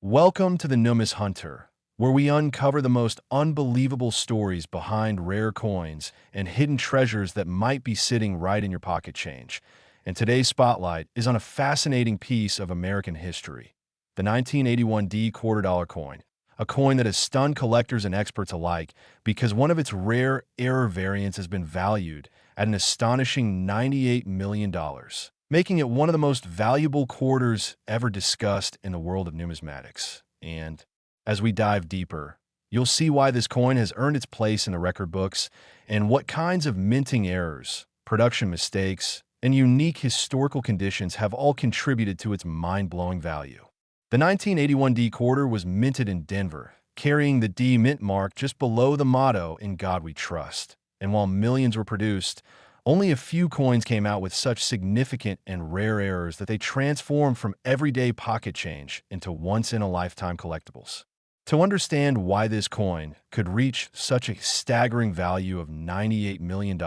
Welcome to the Numis Hunter, where we uncover the most unbelievable stories behind rare coins and hidden treasures that might be sitting right in your pocket change. And today's spotlight is on a fascinating piece of American history, the 1981 D quarter dollar coin, a coin that has stunned collectors and experts alike because one of its rare error variants has been valued at an astonishing $98 million, making it one of the most valuable quarters ever discussed in the world of numismatics. And as we dive deeper, you'll see why this coin has earned its place in the record books and what kinds of minting errors, production mistakes, and unique historical conditions have all contributed to its mind-blowing value. The 1981 D quarter was minted in Denver, carrying the D mint mark just below the motto, "In God We Trust." And while millions were produced, only a few coins came out with such significant and rare errors that they transformed from everyday pocket change into once-in-a-lifetime collectibles. To understand why this coin could reach such a staggering value of $98 million,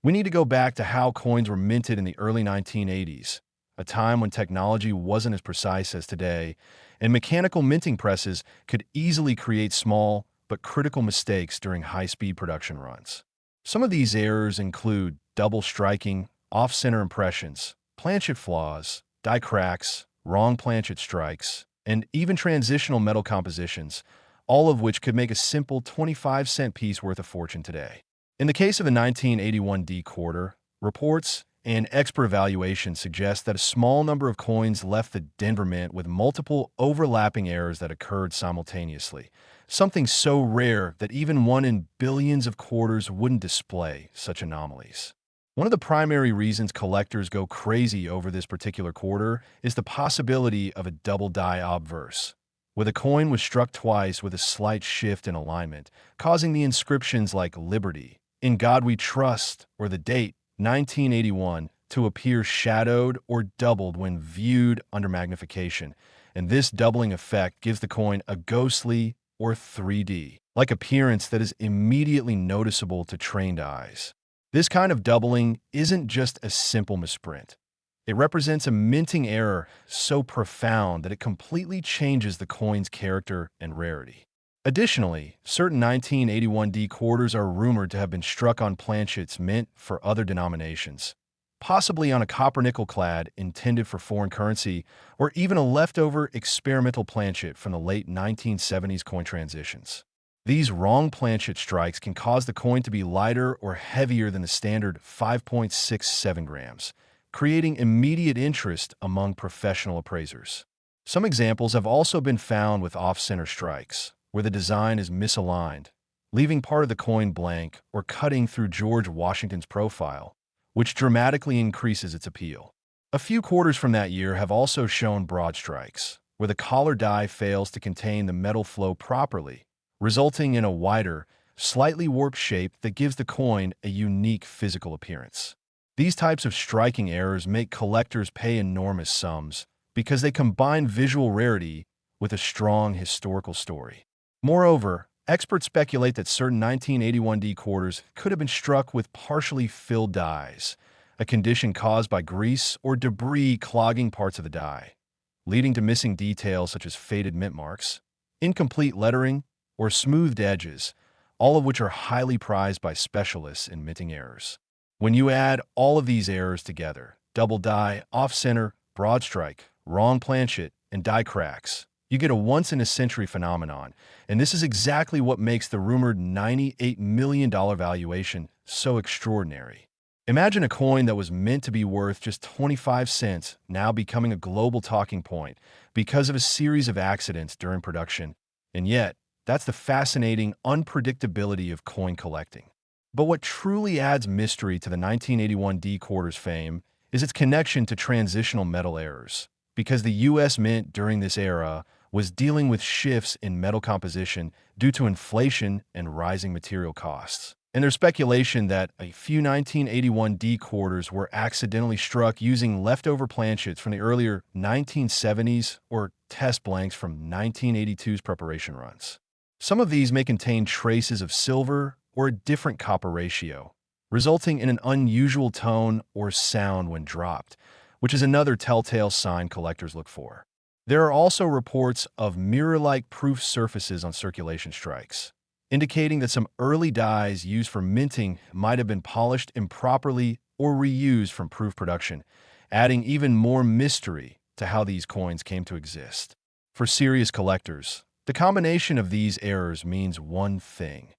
we need to go back to how coins were minted in the early 1980s, a time when technology wasn't as precise as today, and mechanical minting presses could easily create small but critical mistakes during high-speed production runs. Some of these errors include double striking, off-center impressions, planchet flaws, die cracks, wrong planchet strikes, and even transitional metal compositions, all of which could make a simple 25-cent piece worth a fortune today. In the case of the 1981 D quarter, reports and expert evaluation suggest that a small number of coins left the Denver Mint with multiple overlapping errors that occurred simultaneously, something so rare that even one in billions of quarters wouldn't display such anomalies. One of the primary reasons collectors go crazy over this particular quarter is the possibility of a double die obverse, where the coin was struck twice with a slight shift in alignment, causing the inscriptions like "Liberty," "In God We Trust," or the date 1981 to appear shadowed or doubled when viewed under magnification, and this doubling effect gives the coin a ghostly or 3D-like appearance that is immediately noticeable to trained eyes. This kind of doubling isn't just a simple misprint. It represents a minting error so profound that it completely changes the coin's character and rarity. Additionally, certain 1981 D quarters are rumored to have been struck on planchets meant for other denominations, possibly on a copper-nickel clad intended for foreign currency, or even a leftover experimental planchet from the late 1970s coin transitions. These wrong planchet strikes can cause the coin to be lighter or heavier than the standard 5.67 grams, creating immediate interest among professional appraisers. Some examples have also been found with off-center strikes, where the design is misaligned, leaving part of the coin blank or cutting through George Washington's profile, which dramatically increases its appeal. A few quarters from that year have also shown broad strikes, where the collar die fails to contain the metal flow properly, resulting in a wider, slightly warped shape that gives the coin a unique physical appearance. These types of striking errors make collectors pay enormous sums because they combine visual rarity with a strong historical story. Moreover, experts speculate that certain 1981 D quarters could have been struck with partially filled dies, a condition caused by grease or debris clogging parts of the die, leading to missing details such as faded mint marks, incomplete lettering, or smoothed edges, all of which are highly prized by specialists in minting errors. When you add all of these errors together, double die, off-center, broad strike, wrong planchet, and die cracks, you get a once-in-a-century phenomenon, and this is exactly what makes the rumored $98 million valuation so extraordinary. Imagine a coin that was meant to be worth just 25 cents now becoming a global talking point because of a series of accidents during production, and yet, that's the fascinating unpredictability of coin collecting. But what truly adds mystery to the 1981 D quarter's fame is its connection to transitional metal errors, because the U.S. Mint during this era was dealing with shifts in metal composition due to inflation and rising material costs. And there's speculation that a few 1981 D quarters were accidentally struck using leftover planchets from the earlier 1970s or test blanks from 1982's preparation runs. Some of these may contain traces of silver or a different copper ratio, resulting in an unusual tone or sound when dropped, which is another telltale sign collectors look for. There are also reports of mirror-like proof surfaces on circulation strikes, indicating that some early dies used for minting might have been polished improperly or reused from proof production, adding even more mystery to how these coins came to exist. For serious collectors, the combination of these errors means one thing: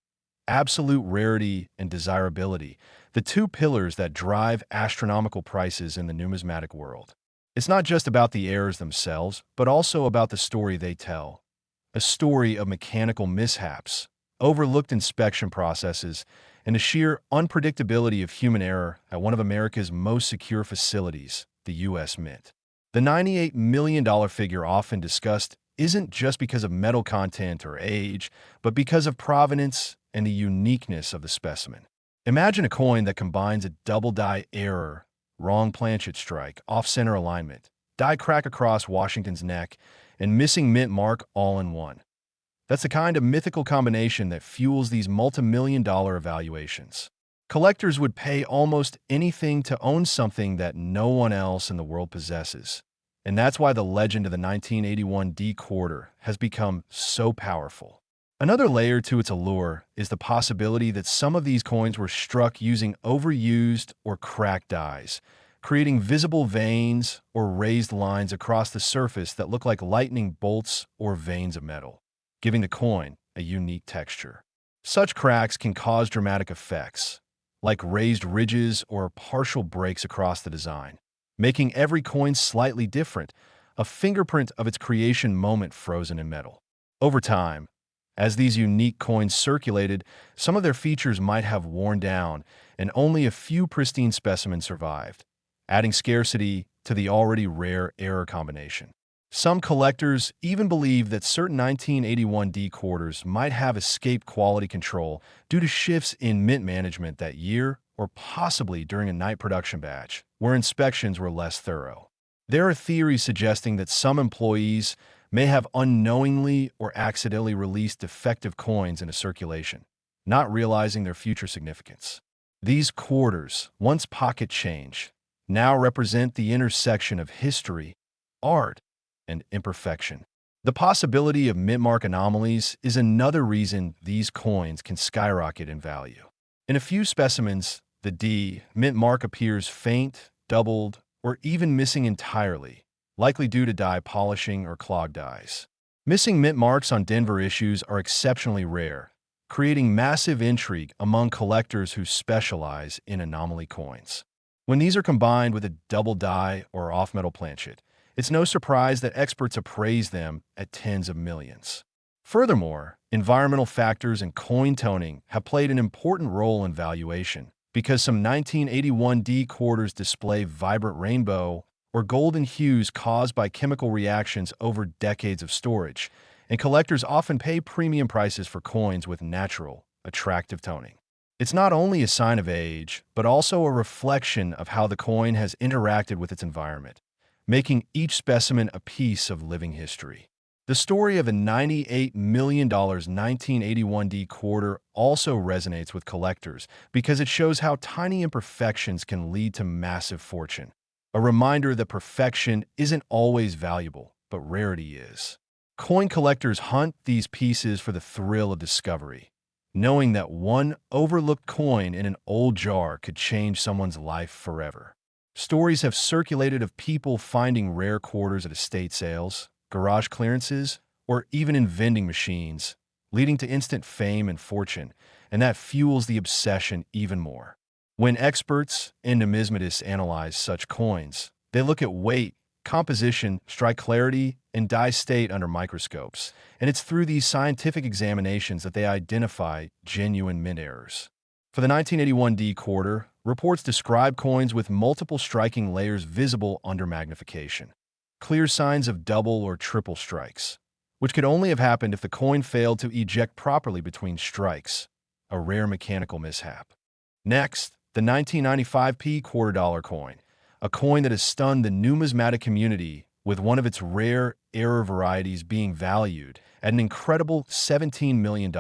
absolute rarity and desirability, the two pillars that drive astronomical prices in the numismatic world. It's not just about the errors themselves, but also about the story they tell. A story of mechanical mishaps, overlooked inspection processes, and the sheer unpredictability of human error at one of America's most secure facilities, the U.S. Mint. The $98 million figure often discussed isn't just because of metal content or age, but because of provenance and the uniqueness of the specimen. Imagine a coin that combines a double die error, wrong planchet strike, off-center alignment, die crack across Washington's neck, and missing mint mark all in one. That's the kind of mythical combination that fuels these multi-million-dollar evaluations. Collectors would pay almost anything to own something that no one else in the world possesses. And that's why the legend of the 1981 D quarter has become so powerful. Another layer to its allure is the possibility that some of these coins were struck using overused or cracked dies, creating visible veins or raised lines across the surface that look like lightning bolts or veins of metal, giving the coin a unique texture. Such cracks can cause dramatic effects, like raised ridges or partial breaks across the design, making every coin slightly different, a fingerprint of its creation moment frozen in metal. Over time, as these unique coins circulated, some of their features might have worn down, and only a few pristine specimens survived, adding scarcity to the already rare error combination. Some collectors even believe that certain 1981 D quarters might have escaped quality control due to shifts in mint management that year, or possibly during a night production batch, where inspections were less thorough. There are theories suggesting that some employees may have unknowingly or accidentally released defective coins into circulation, not realizing their future significance. These quarters, once pocket change, now represent the intersection of history, art, and imperfection. The possibility of mint mark anomalies is another reason these coins can skyrocket in value. In a few specimens, the D mint mark appears faint, doubled, or even missing entirely, likely due to die polishing or clogged dies. Missing mint marks on Denver issues are exceptionally rare, creating massive intrigue among collectors who specialize in anomaly coins. When these are combined with a double die or off-metal planchet, it's no surprise that experts appraise them at tens of millions. Furthermore, environmental factors and coin toning have played an important role in valuation, because some 1981 D quarters display vibrant rainbow or golden hues caused by chemical reactions over decades of storage, and collectors often pay premium prices for coins with natural, attractive toning. It's not only a sign of age, but also a reflection of how the coin has interacted with its environment, making each specimen a piece of living history. The story of the $98 million 1981 D quarter also resonates with collectors because it shows how tiny imperfections can lead to massive fortune. A reminder that perfection isn't always valuable, but rarity is. Coin collectors hunt these pieces for the thrill of discovery, knowing that one overlooked coin in an old jar could change someone's life forever. Stories have circulated of people finding rare quarters at estate sales, garage clearances, or even in vending machines, leading to instant fame and fortune, and that fuels the obsession even more. When experts and numismatists analyze such coins, they look at weight, composition, strike clarity, and die state under microscopes, and it's through these scientific examinations that they identify genuine mint errors. For the 1981 D quarter, reports describe coins with multiple striking layers visible under magnification, clear signs of double or triple strikes, which could only have happened if the coin failed to eject properly between strikes, a rare mechanical mishap. Next, the 1995 P quarter dollar coin, a coin that has stunned the numismatic community with one of its rare error varieties being valued at an incredible $17 million,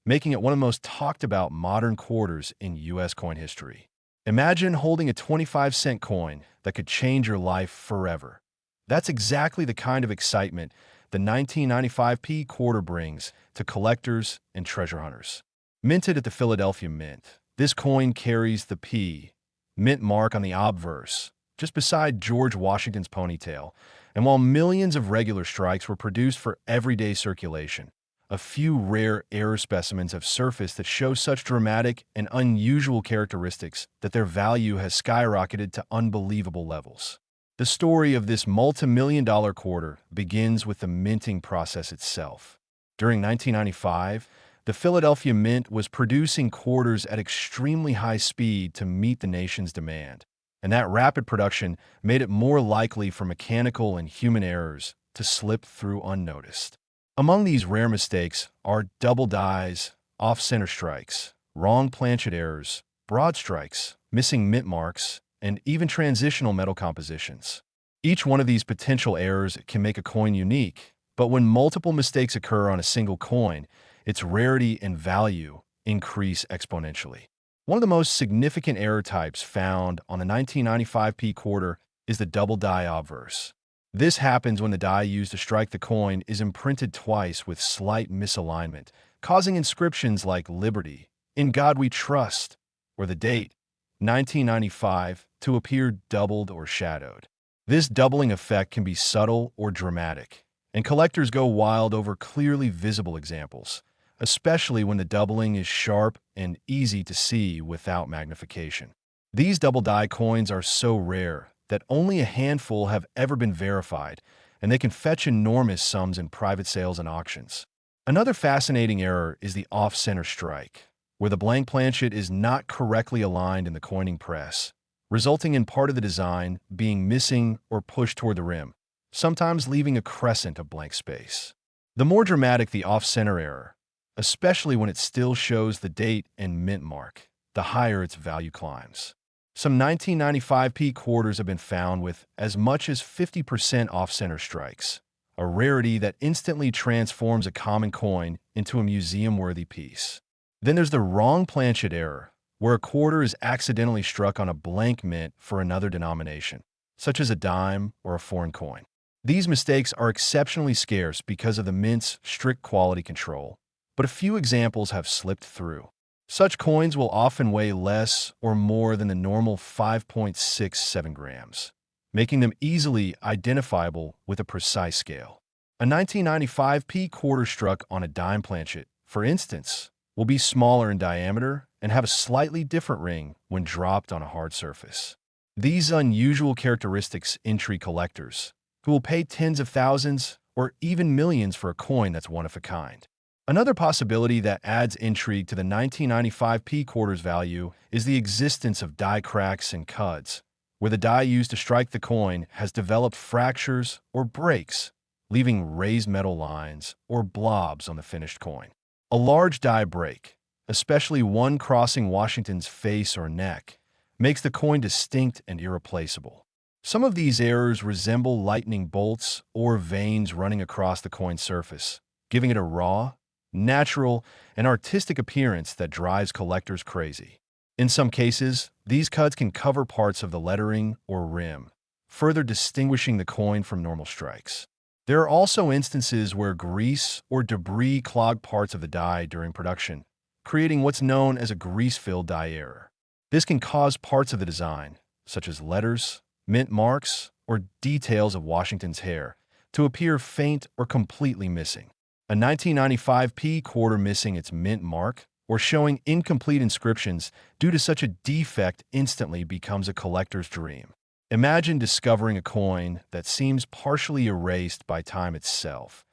making it one of the most talked about modern quarters in U.S. coin history. Imagine holding a 25-cent coin that could change your life forever. That's exactly the kind of excitement the 1995p quarter brings to collectors and treasure hunters. Minted at the Philadelphia Mint, this coin carries the P mint mark on the obverse, just beside George Washington's ponytail, and while millions of regular strikes were produced for everyday circulation, a few rare error specimens have surfaced that show such dramatic and unusual characteristics that their value has skyrocketed to unbelievable levels. The story of this multi-million-dollar quarter begins with the minting process itself. During 1995, the Philadelphia Mint was producing quarters at extremely high speed to meet the nation's demand, and that rapid production made it more likely for mechanical and human errors to slip through unnoticed. Among these rare mistakes are double dies, off-center strikes, wrong planchet errors, broad strikes, missing mint marks, and even transitional metal compositions. Each one of these potential errors can make a coin unique, but when multiple mistakes occur on a single coin, its rarity and value increase exponentially. One of the most significant error types found on the 1995p quarter is the double die obverse. This happens when the die used to strike the coin is imprinted twice with slight misalignment, causing inscriptions like Liberty, In God We Trust, or the date, 1995, to appear doubled or shadowed. This doubling effect can be subtle or dramatic, and collectors go wild over clearly visible examples, especially when the doubling is sharp and easy to see without magnification. These double die coins are so rare that only a handful have ever been verified, and they can fetch enormous sums in private sales and auctions. Another fascinating error is the off-center strike, where the blank planchet is not correctly aligned in the coining press, resulting in part of the design being missing or pushed toward the rim, sometimes leaving a crescent of blank space. The more dramatic the off-center error, especially when it still shows the date and mint mark, the higher its value climbs. Some 1995p quarters have been found with as much as 50% off-center strikes, a rarity that instantly transforms a common coin into a museum-worthy piece. Then there's the wrong planchet error, where a quarter is accidentally struck on a blank mint for another denomination, such as a dime or a foreign coin. These mistakes are exceptionally scarce because of the mint's strict quality control, but a few examples have slipped through. Such coins will often weigh less or more than the normal 5.67 grams, making them easily identifiable with a precise scale. A 1995p quarter struck on a dime planchet, for instance, will be smaller in diameter and have a slightly different ring when dropped on a hard surface. These unusual characteristics intrigue collectors, who will pay tens of thousands or even millions for a coin that's one of a kind. Another possibility that adds intrigue to the 1995p quarter's value is the existence of die cracks and cuds, where the die used to strike the coin has developed fractures or breaks, leaving raised metal lines or blobs on the finished coin. A large die break, especially one crossing Washington's face or neck, makes the coin distinct and irreplaceable. Some of these errors resemble lightning bolts or veins running across the coin's surface, giving it a raw, natural, and artistic appearance that drives collectors crazy. In some cases, these cuts can cover parts of the lettering or rim, further distinguishing the coin from normal strikes. There are also instances where grease or debris clog parts of the die during production, creating what's known as a grease-filled die error. This can cause parts of the design, such as letters, mint marks, or details of Washington's hair, to appear faint or completely missing. A 1995p quarter missing its mint mark or showing incomplete inscriptions due to such a defect instantly becomes a collector's dream. Imagine discovering a coin that seems partially erased by time itself.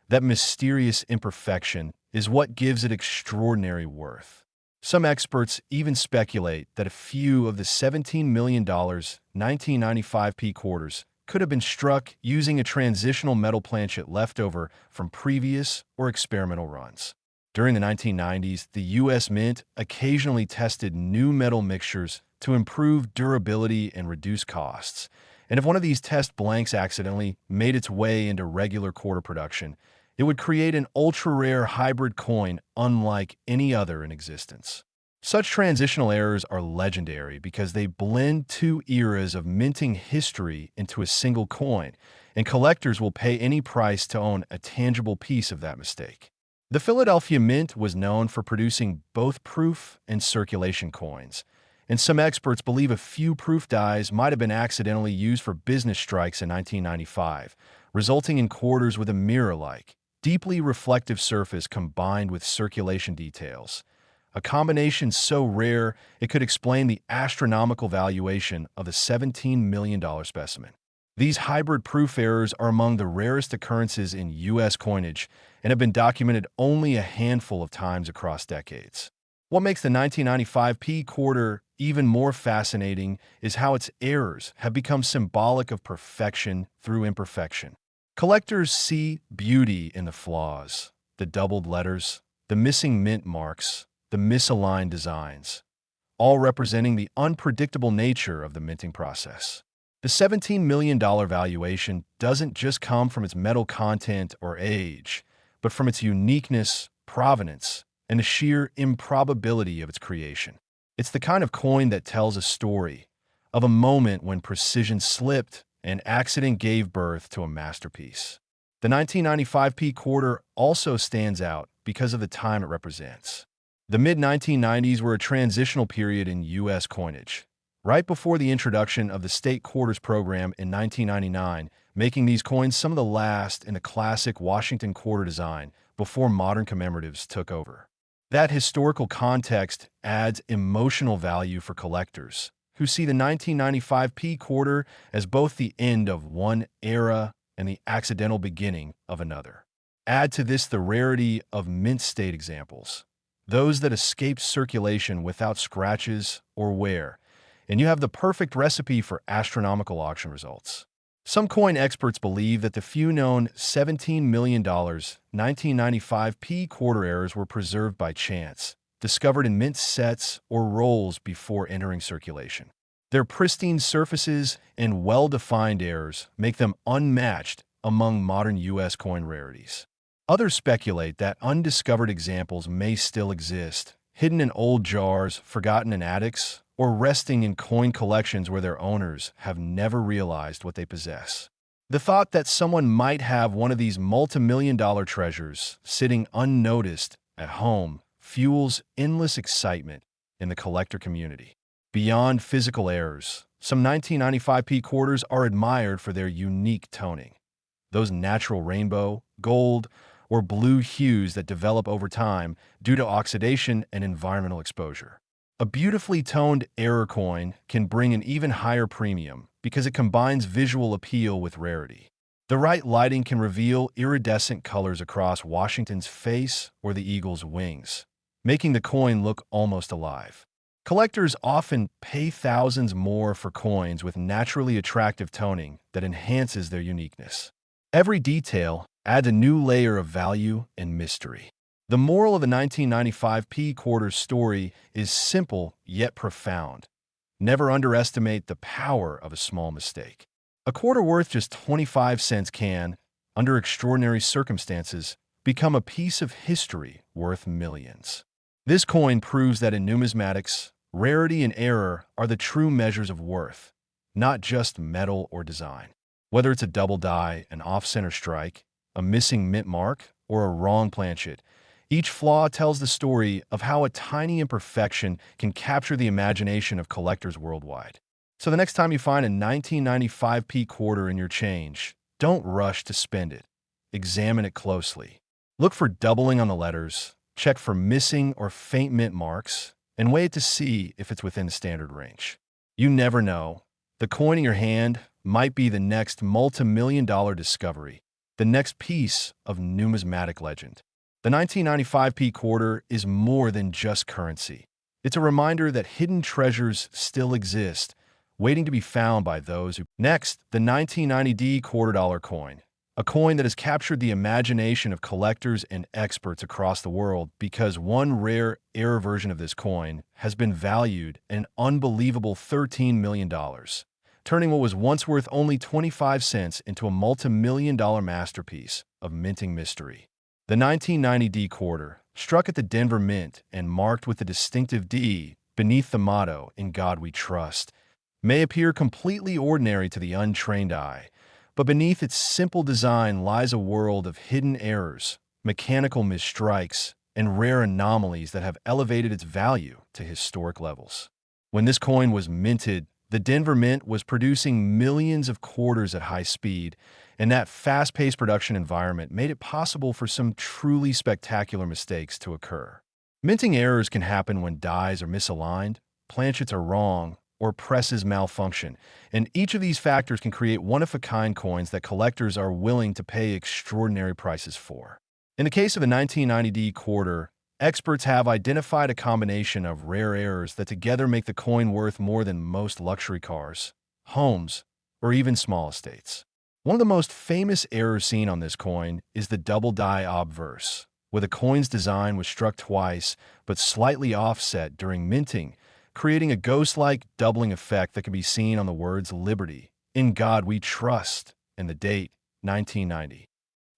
That mysterious imperfection is what gives it extraordinary worth. Some experts even speculate that a few of the $17 million 1995p quarters could have been struck using a transitional metal planchet left over from previous or experimental runs. During the 1990s, the U.S. Mint occasionally tested new metal mixtures to improve durability and reduce costs, and if one of these test blanks accidentally made its way into regular quarter production, it would create an ultra-rare hybrid coin unlike any other in existence. Such transitional errors are legendary because they blend two eras of minting history into a single coin, and collectors will pay any price to own a tangible piece of that mistake. The Philadelphia Mint was known for producing both proof and circulation coins, and some experts believe a few proof dies might have been accidentally used for business strikes in 1995, resulting in quarters with a mirror-like, deeply reflective surface combined with circulation details. A combination so rare it could explain the astronomical valuation of the $17 million specimen. These hybrid proof errors are among the rarest occurrences in U.S. coinage and have been documented only a handful of times across decades. What makes the 1995 P quarter even more fascinating is how its errors have become symbolic of perfection through imperfection. Collectors see beauty in the flaws, the doubled letters, the missing mint marks, the misaligned designs, all representing the unpredictable nature of the minting process. The $17 million valuation doesn't just come from its metal content or age, but from its uniqueness, provenance, and the sheer improbability of its creation. It's the kind of coin that tells a story of a moment when precision slipped and accident gave birth to a masterpiece. The 1995 P quarter also stands out because of the time it represents. The mid-1990s were a transitional period in U.S. coinage, right before the introduction of the state quarters program in 1999, making these coins some of the last in the classic Washington quarter design before modern commemoratives took over. That historical context adds emotional value for collectors, who see the 1995 P quarter as both the end of one era and the accidental beginning of another. Add to this the rarity of mint state examples, those that escape circulation without scratches or wear, and you have the perfect recipe for astronomical auction results. Some coin experts believe that the few known $17 million 1995 P quarter errors were preserved by chance, discovered in mint sets or rolls before entering circulation. Their pristine surfaces and well-defined errors make them unmatched among modern U.S. coin rarities. Others speculate that undiscovered examples may still exist, hidden in old jars, forgotten in attics, or resting in coin collections where their owners have never realized what they possess. The thought that someone might have one of these multi-million-dollar treasures sitting unnoticed at home fuels endless excitement in the collector community. Beyond physical errors, some 1995 P quarters are admired for their unique toning. Those natural rainbow, gold, or blue hues that develop over time due to oxidation and environmental exposure. A beautifully toned error coin can bring an even higher premium because it combines visual appeal with rarity. The right lighting can reveal iridescent colors across Washington's face or the eagle's wings, making the coin look almost alive. Collectors often pay thousands more for coins with naturally attractive toning that enhances their uniqueness. Every detail adds a new layer of value and mystery. The moral of the 1995 P quarter story is simple yet profound. Never underestimate the power of a small mistake. A quarter worth just 25 cents can, under extraordinary circumstances, become a piece of history worth millions. This coin proves that in numismatics, rarity and error are the true measures of worth, not just metal or design. Whether it's a double die, an off-center strike, a missing mint mark, or a wrong planchet, each flaw tells the story of how a tiny imperfection can capture the imagination of collectors worldwide. So the next time you find a 1995 P quarter in your change, don't rush to spend it. Examine it closely. Look for doubling on the letters, check for missing or faint mint marks, and wait to see if it's within the standard range. You never know. The coin in your hand might be the next multi-million-dollar discovery, the next piece of numismatic legend. The 1995 P quarter is more than just currency. It's a reminder that hidden treasures still exist, waiting to be found by those who... Next, the 1990D quarter dollar coin, a coin that has captured the imagination of collectors and experts across the world because one rare error version of this coin has been valued at an unbelievable $13 million, turning what was once worth only 25 cents into a multi-million-dollar masterpiece of minting mystery. The 1990D quarter, struck at the Denver Mint and marked with the distinctive D beneath the motto, "In God We Trust," may appear completely ordinary to the untrained eye, but beneath its simple design lies a world of hidden errors, mechanical misstrikes, and rare anomalies that have elevated its value to historic levels. When this coin was minted, the Denver Mint was producing millions of quarters at high speed, and that fast-paced production environment made it possible for some truly spectacular mistakes to occur. Minting errors can happen when dies are misaligned, planchets are wrong, or presses malfunction, and each of these factors can create one-of-a-kind coins that collectors are willing to pay extraordinary prices for. In the case of the 1990D quarter, experts have identified a combination of rare errors that together make the coin worth more than most luxury cars, homes, or even small estates. One of the most famous errors seen on this coin is the double die obverse, where the coin's design was struck twice but slightly offset during minting, creating a ghost-like doubling effect that can be seen on the words "Liberty," "In God We Trust," and the date, 1990.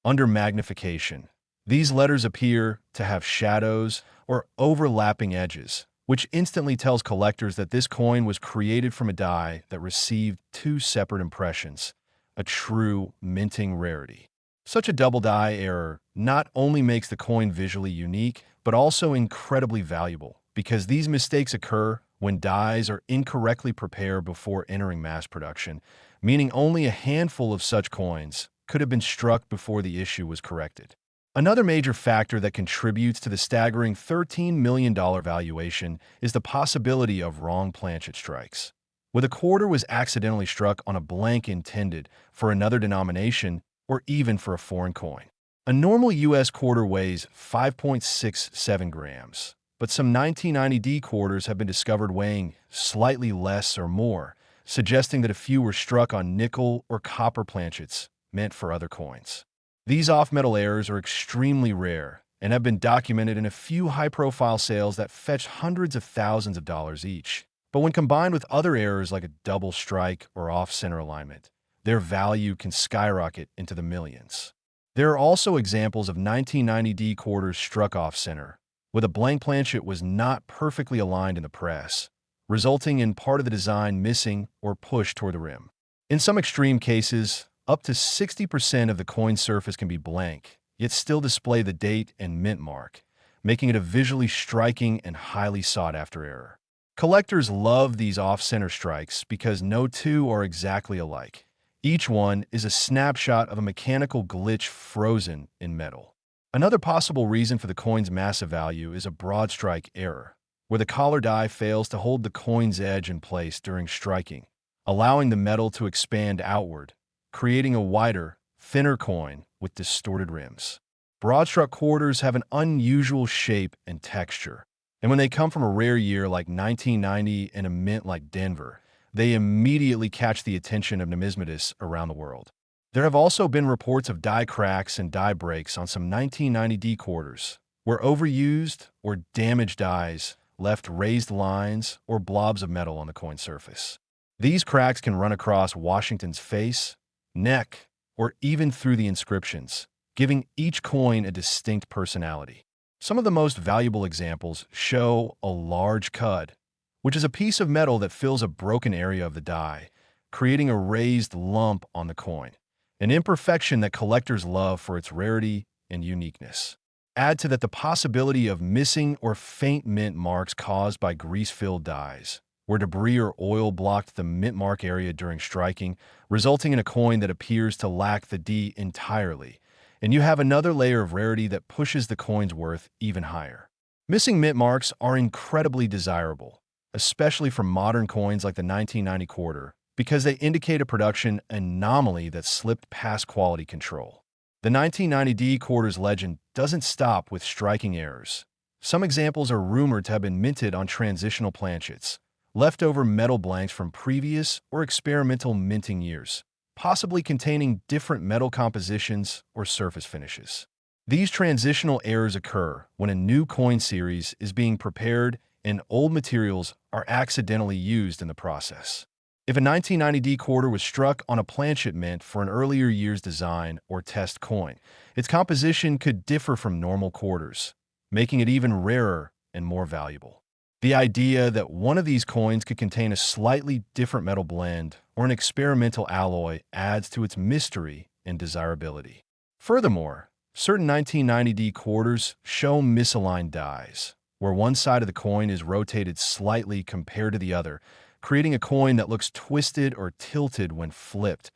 Under magnification, these letters appear to have shadows or overlapping edges, which instantly tells collectors that this coin was created from a die that received two separate impressions, a true minting rarity. Such a double die error not only makes the coin visually unique, but also incredibly valuable, because these mistakes occur when dies are incorrectly prepared before entering mass production, meaning only a handful of such coins could have been struck before the issue was corrected. Another major factor that contributes to the staggering $13 million valuation is the possibility of wrong planchet strikes. Where the quarter was accidentally struck on a blank intended for another denomination or even for a foreign coin. A normal U.S. quarter weighs 5.67 grams, but some 1990D quarters have been discovered weighing slightly less or more, suggesting that a few were struck on nickel or copper planchets meant for other coins. These off-metal errors are extremely rare and have been documented in a few high-profile sales that fetched hundreds of thousands of dollars each. But when combined with other errors like a double strike or off-center alignment, their value can skyrocket into the millions. There are also examples of 1990D quarters struck off-center, where the blank planchet was not perfectly aligned in the press, resulting in part of the design missing or pushed toward the rim. In some extreme cases, up to 60% of the coin surface can be blank, yet still display the date and mint mark, making it a visually striking and highly sought-after error. Collectors love these off-center strikes because no two are exactly alike. Each one is a snapshot of a mechanical glitch frozen in metal. Another possible reason for the coin's massive value is a broad strike error, where the collar die fails to hold the coin's edge in place during striking, allowing the metal to expand outward, creating a wider, thinner coin with distorted rims. Broad-struck quarters have an unusual shape and texture, and when they come from a rare year like 1990 and a mint like Denver, they immediately catch the attention of numismatists around the world. There have also been reports of die cracks and die breaks on some 1990D quarters, where overused or damaged dies left raised lines or blobs of metal on the coin surface. These cracks can run across Washington's face, neck, or even through the inscriptions, giving each coin a distinct personality. Some of the most valuable examples show a large cud, which is a piece of metal that fills a broken area of the die, creating a raised lump on the coin, an imperfection that collectors love for its rarity and uniqueness. Add to that the possibility of missing or faint mint marks caused by grease-filled dies, where debris or oil blocked the mint mark area during striking, resulting in a coin that appears to lack the D entirely, and you have another layer of rarity that pushes the coin's worth even higher. Missing mint marks are incredibly desirable, especially for modern coins like the 1990 quarter, because they indicate a production anomaly that slipped past quality control. The 1990D quarter's legend doesn't stop with striking errors. Some examples are rumored to have been minted on transitional planchets, leftover metal blanks from previous or experimental minting years, possibly containing different metal compositions or surface finishes. These transitional errors occur when a new coin series is being prepared and old materials are accidentally used in the process. If a 1990D quarter was struck on a planchet mint for an earlier year's design or test coin, its composition could differ from normal quarters, making it even rarer and more valuable. The idea that one of these coins could contain a slightly different metal blend or an experimental alloy adds to its mystery and desirability. Furthermore, certain 1990D quarters show misaligned dies, where one side of the coin is rotated slightly compared to the other, creating a coin that looks twisted or tilted when flipped,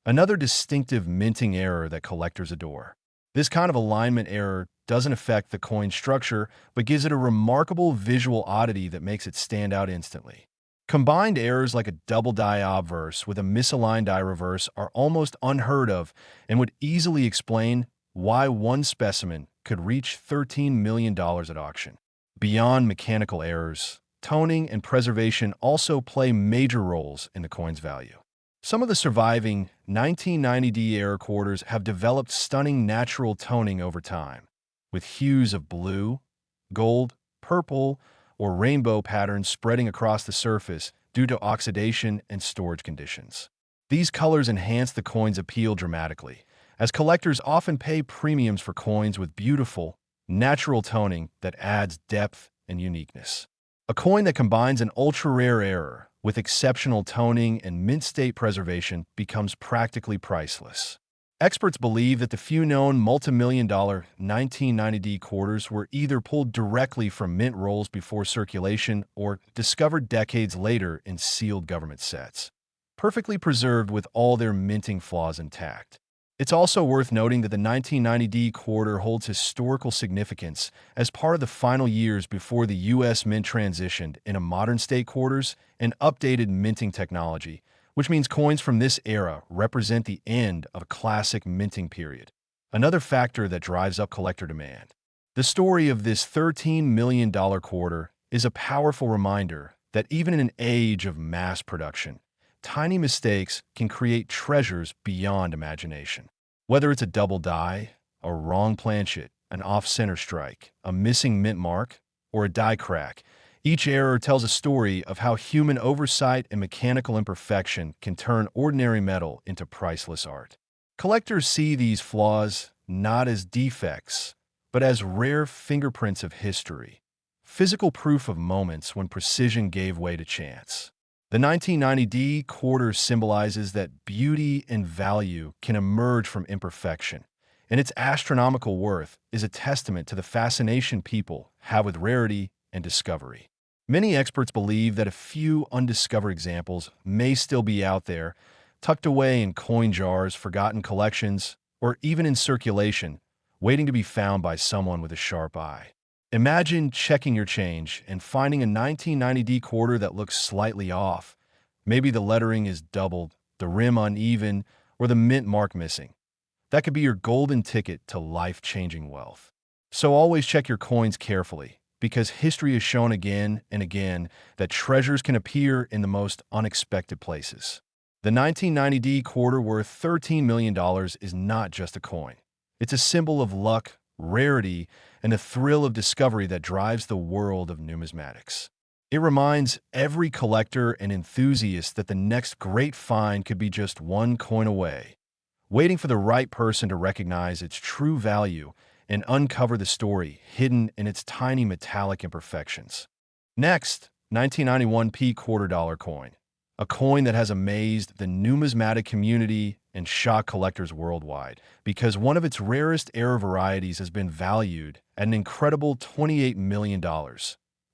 another distinctive minting error that collectors adore. This kind of alignment error doesn't affect the coin structure, but gives it a remarkable visual oddity that makes it stand out instantly. Combined errors like a double die obverse with a misaligned die reverse are almost unheard of and would easily explain why one specimen could reach $13 million at auction. Beyond mechanical errors, toning and preservation also play major roles in the coin's value. Some of the surviving 1990D era quarters have developed stunning natural toning over time, with hues of blue, gold, purple, or rainbow patterns spreading across the surface due to oxidation and storage conditions. These colors enhance the coin's appeal dramatically, as collectors often pay premiums for coins with beautiful, natural toning that adds depth and uniqueness. A coin that combines an ultra-rare error with exceptional toning and mint state preservation becomes practically priceless. Experts believe that the few known multi-million-dollar 1990D quarters were either pulled directly from mint rolls before circulation or discovered decades later in sealed government sets, perfectly preserved with all their minting flaws intact. It's also worth noting that the 1990D quarter holds historical significance as part of the final years before the U.S. Mint transitioned into modern state quarters and updated minting technology, which means coins from this era represent the end of a classic minting period, another factor that drives up collector demand. The story of this $13 million quarter is a powerful reminder that even in an age of mass production, tiny mistakes can create treasures beyond imagination. Whether it's a double die, a wrong planchet, an off-center strike, a missing mint mark, or a die crack, each error tells a story of how human oversight and mechanical imperfection can turn ordinary metal into priceless art. Collectors see these flaws not as defects, but as rare fingerprints of history, physical proof of moments when precision gave way to chance. The 1990D quarter symbolizes that beauty and value can emerge from imperfection, and its astronomical worth is a testament to the fascination people have with rarity and discovery. Many experts believe that a few undiscovered examples may still be out there, tucked away in coin jars, forgotten collections, or even in circulation, waiting to be found by someone with a sharp eye. Imagine checking your change and finding a 1990D quarter that looks slightly off. Maybe the lettering is doubled, the rim uneven, or the mint mark missing. That could be your golden ticket to life-changing wealth. So always check your coins carefully, because history has shown again and again that treasures can appear in the most unexpected places. The 1990D quarter worth $13 million is not just a coin. It's a symbol of luck, rarity, and a thrill of discovery that drives the world of numismatics. It reminds every collector and enthusiast that the next great find could be just one coin away, waiting for the right person to recognize its true value and uncover the story hidden in its tiny metallic imperfections. Next, 1991 $quarter coin, a coin that has amazed the numismatic community and shocked collectors worldwide because one of its rarest era varieties has been valued at an incredible $28 million,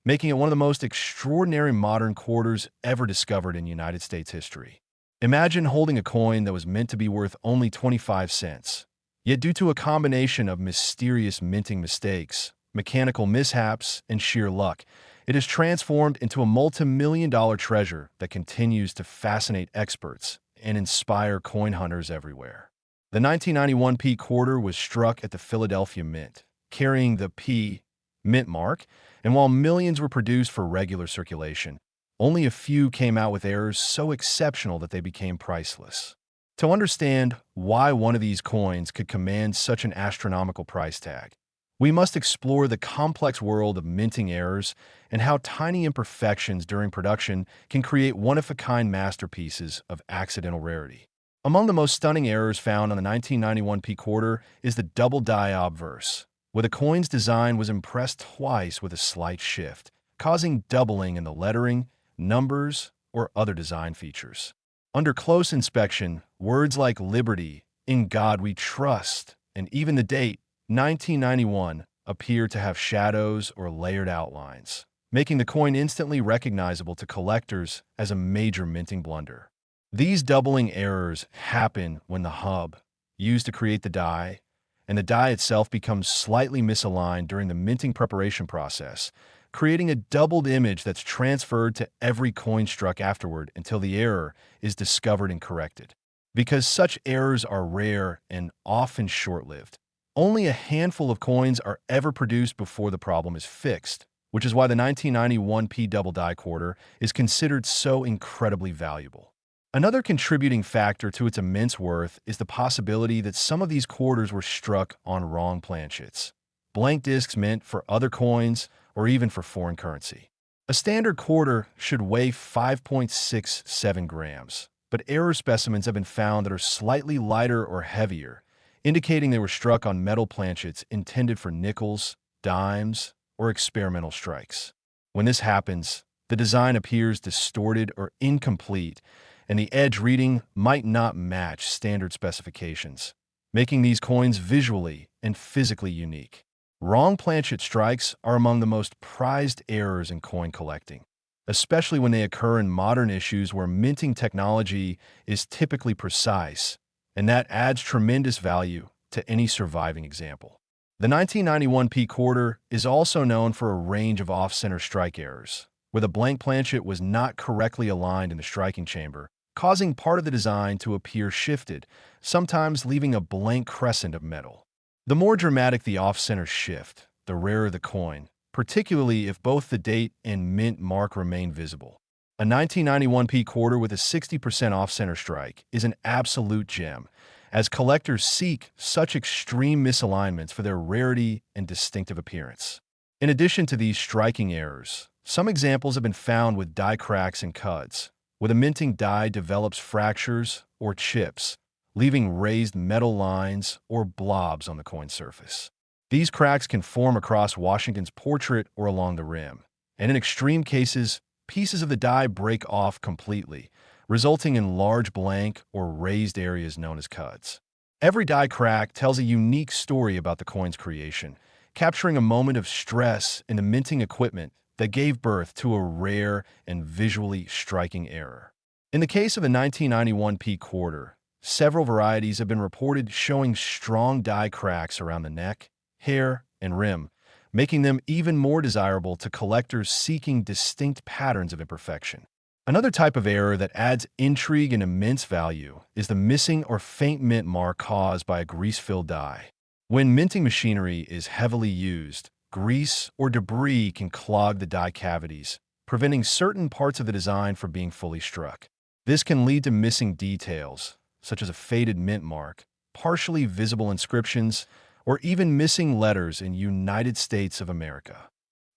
making it one of the most extraordinary modern quarters ever discovered in United States history. Imagine holding a coin that was meant to be worth only 25 cents, yet due to a combination of mysterious minting mistakes, mechanical mishaps, and sheer luck, it is transformed into a multi-million-dollar treasure that continues to fascinate experts and inspire coin hunters everywhere. The 1991 quarter was struck at the Philadelphia Mint, carrying the P mint mark, and while millions were produced for regular circulation, only a few came out with errors so exceptional that they became priceless. To understand why one of these coins could command such an astronomical price tag, we must explore the complex world of minting errors and how tiny imperfections during production can create one-of-a-kind masterpieces of accidental rarity. Among the most stunning errors found on the 1991 quarter is the double die obverse, where the coin's design was impressed twice with a slight shift, causing doubling in the lettering, numbers, or other design features. Under close inspection, words like liberty, in God we trust, and even the date, 1991, appear to have shadows or layered outlines, making the coin instantly recognizable to collectors as a major minting blunder. These doubling errors happen when the hub, used to create the die, and the die itself becomes slightly misaligned during the minting preparation process, creating a doubled image that's transferred to every coin struck afterward until the error is discovered and corrected. Because such errors are rare and often short-lived, only a handful of coins are ever produced before the problem is fixed, which is why the 1991p double die quarter is considered so incredibly valuable. Another contributing factor to its immense worth is the possibility that some of these quarters were struck on wrong planchets, blank discs meant for other coins or even for foreign currency. A standard quarter should weigh 5.67 grams, but error specimens have been found that are slightly lighter or heavier, indicating they were struck on metal planchets intended for nickels, dimes, or experimental strikes. When this happens, the design appears distorted or incomplete, and the edge reading might not match standard specifications, making these coins visually and physically unique. Wrong planchet strikes are among the most prized errors in coin collecting, especially when they occur in modern issues where minting technology is typically precise, and that adds tremendous value to any surviving example. The 1991p quarter is also known for a range of off-center strike errors, where the blank planchet was not correctly aligned in the striking chamber, causing part of the design to appear shifted, sometimes leaving a blank crescent of metal. The more dramatic the off-center shift, the rarer the coin, particularly if both the date and mint mark remain visible. A 1991p quarter with a 60% off-center strike is an absolute gem, as collectors seek such extreme misalignments for their rarity and distinctive appearance. In addition to these striking errors, some examples have been found with die cracks and cuts, where the minting die develops fractures or chips, leaving raised metal lines or blobs on the coin surface. These cracks can form across Washington's portrait or along the rim, and in extreme cases, pieces of the die break off completely, resulting in large blank or raised areas known as cuts. Every die crack tells a unique story about the coin's creation, capturing a moment of stress in the minting equipment that gave birth to a rare and visually striking error. In the case of the 1991p quarter, several varieties have been reported showing strong die cracks around the neck, hair, and rim, making them even more desirable to collectors seeking distinct patterns of imperfection. Another type of error that adds intrigue and immense value is the missing or faint mint mark caused by a grease-filled die. When minting machinery is heavily used, grease or debris can clog the die cavities, preventing certain parts of the design from being fully struck. This can lead to missing details, such as a faded mint mark, partially visible inscriptions, or even missing letters in United States of America.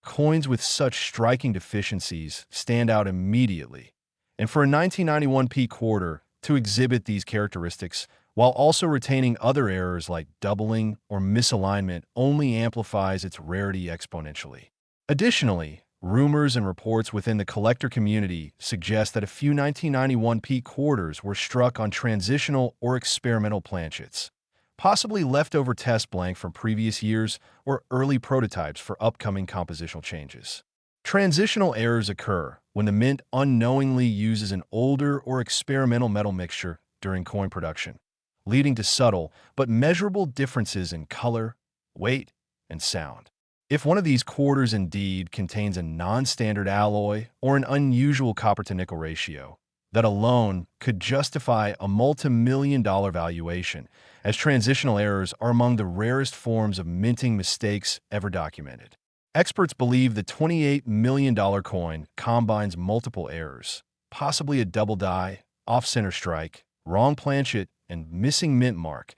Coins with such striking deficiencies stand out immediately, and for a 1991p quarter to exhibit these characteristics while also retaining other errors like doubling or misalignment only amplifies its rarity exponentially. Additionally, rumors and reports within the collector community suggest that a few 1991p quarters were struck on transitional or experimental planchets, possibly leftover test blank from previous years or early prototypes for upcoming compositional changes. Transitional errors occur when the mint unknowingly uses an older or experimental metal mixture during coin production, leading to subtle but measurable differences in color, weight, and sound. If one of these quarters indeed contains a non-standard alloy or an unusual copper-to-nickel ratio, that alone could justify a multi-million-dollar valuation, as transitional errors are among the rarest forms of minting mistakes ever documented. Experts believe the $28 million coin combines multiple errors, possibly a double die, off-center strike, wrong planchet, and missing mint mark,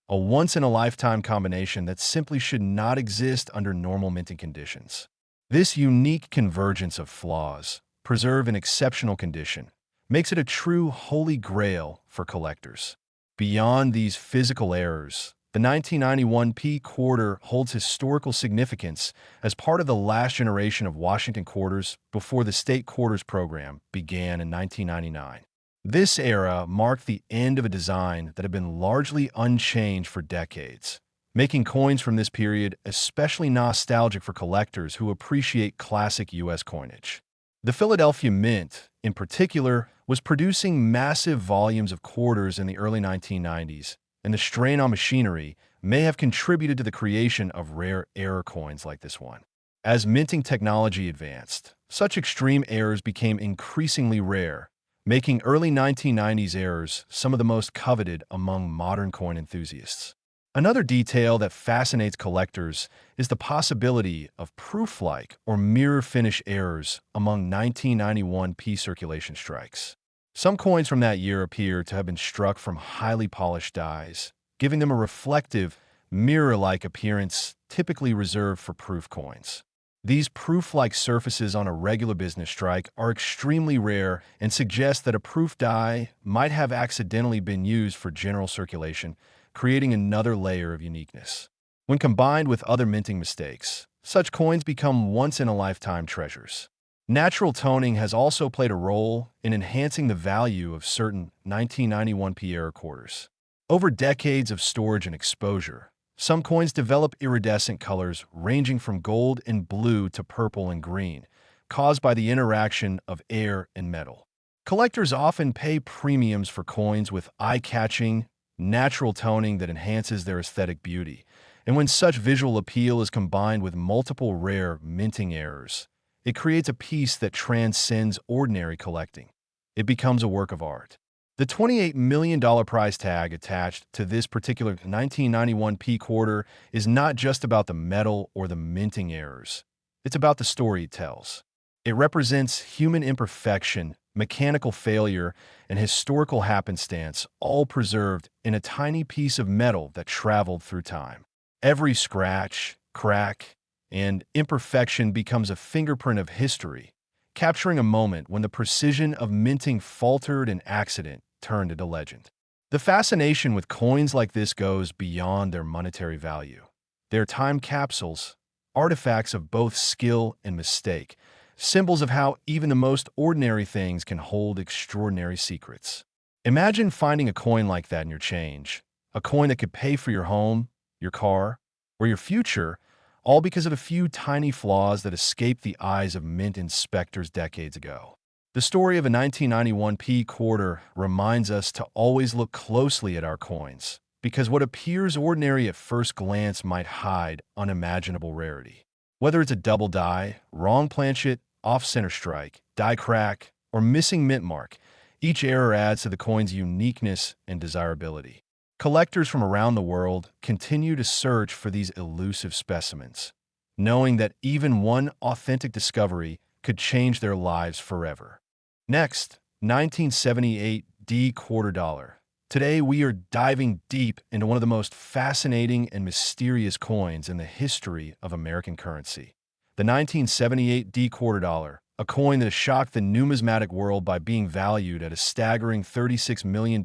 a once-in-a-lifetime combination that simply should not exist under normal minting conditions. This unique convergence of flaws, preserved in exceptional condition, makes it a true holy grail for collectors. Beyond these physical errors, The 1991 P quarter holds historical significance as part of the last generation of Washington quarters before the state quarters program began in 1999. This era marked the end of a design that had been largely unchanged for decades, making coins from this period especially nostalgic for collectors who appreciate classic U.S. coinage. The Philadelphia Mint, in particular, was producing massive volumes of quarters in the early 1990s, and the strain on machinery may have contributed to the creation of rare error coins like this one. As minting technology advanced, such extreme errors became increasingly rare, making early 1990s errors some of the most coveted among modern coin enthusiasts. Another detail that fascinates collectors is the possibility of proof-like or mirror finish errors among 1991 P circulation strikes. Some coins from that year appear to have been struck from highly polished dies, giving them a reflective, mirror-like appearance typically reserved for proof coins. These proof-like surfaces on a regular business strike are extremely rare and suggest that a proof die might have accidentally been used for general circulation, creating another layer of uniqueness. When combined with other minting mistakes, such coins become once-in-a-lifetime treasures. Natural toning has also played a role in enhancing the value of certain 1991 P error quarters. Over decades of storage and exposure, some coins develop iridescent colors ranging from gold and blue to purple and green, caused by the interaction of air and metal. Collectors often pay premiums for coins with eye-catching, natural toning that enhances their aesthetic beauty, and when such visual appeal is combined with multiple rare minting errors, it creates a piece that transcends ordinary collecting. It becomes a work of art. The $28 million price tag attached to this particular 1991 P quarter is not just about the metal or the minting errors. It's about the story it tells. It represents human imperfection, mechanical failure, and historical happenstance, all preserved in a tiny piece of metal that traveled through time. Every scratch, crack, and imperfection becomes a fingerprint of history, capturing a moment when the precision of minting faltered and accident turned into legend. The fascination with coins like this goes beyond their monetary value. They're time capsules, artifacts of both skill and mistake, symbols of how even the most ordinary things can hold extraordinary secrets. Imagine finding a coin like that in your change, a coin that could pay for your home, your car, or your future, all because of a few tiny flaws that escaped the eyes of mint inspectors decades ago. The story of a 1991 P quarter reminds us to always look closely at our coins, because what appears ordinary at first glance might hide unimaginable rarity. Whether it's a double die, wrong planchet, off-center strike, die crack, or missing mint mark, each error adds to the coin's uniqueness and desirability. Collectors from around the world continue to search for these elusive specimens, knowing that even one authentic discovery could change their lives forever. Next, 1978 D quarter dollar. Today, we are diving deep into one of the most fascinating and mysterious coins in the history of American currency. The 1978 D quarter dollar, a coin that shocked the numismatic world by being valued at a staggering $36 million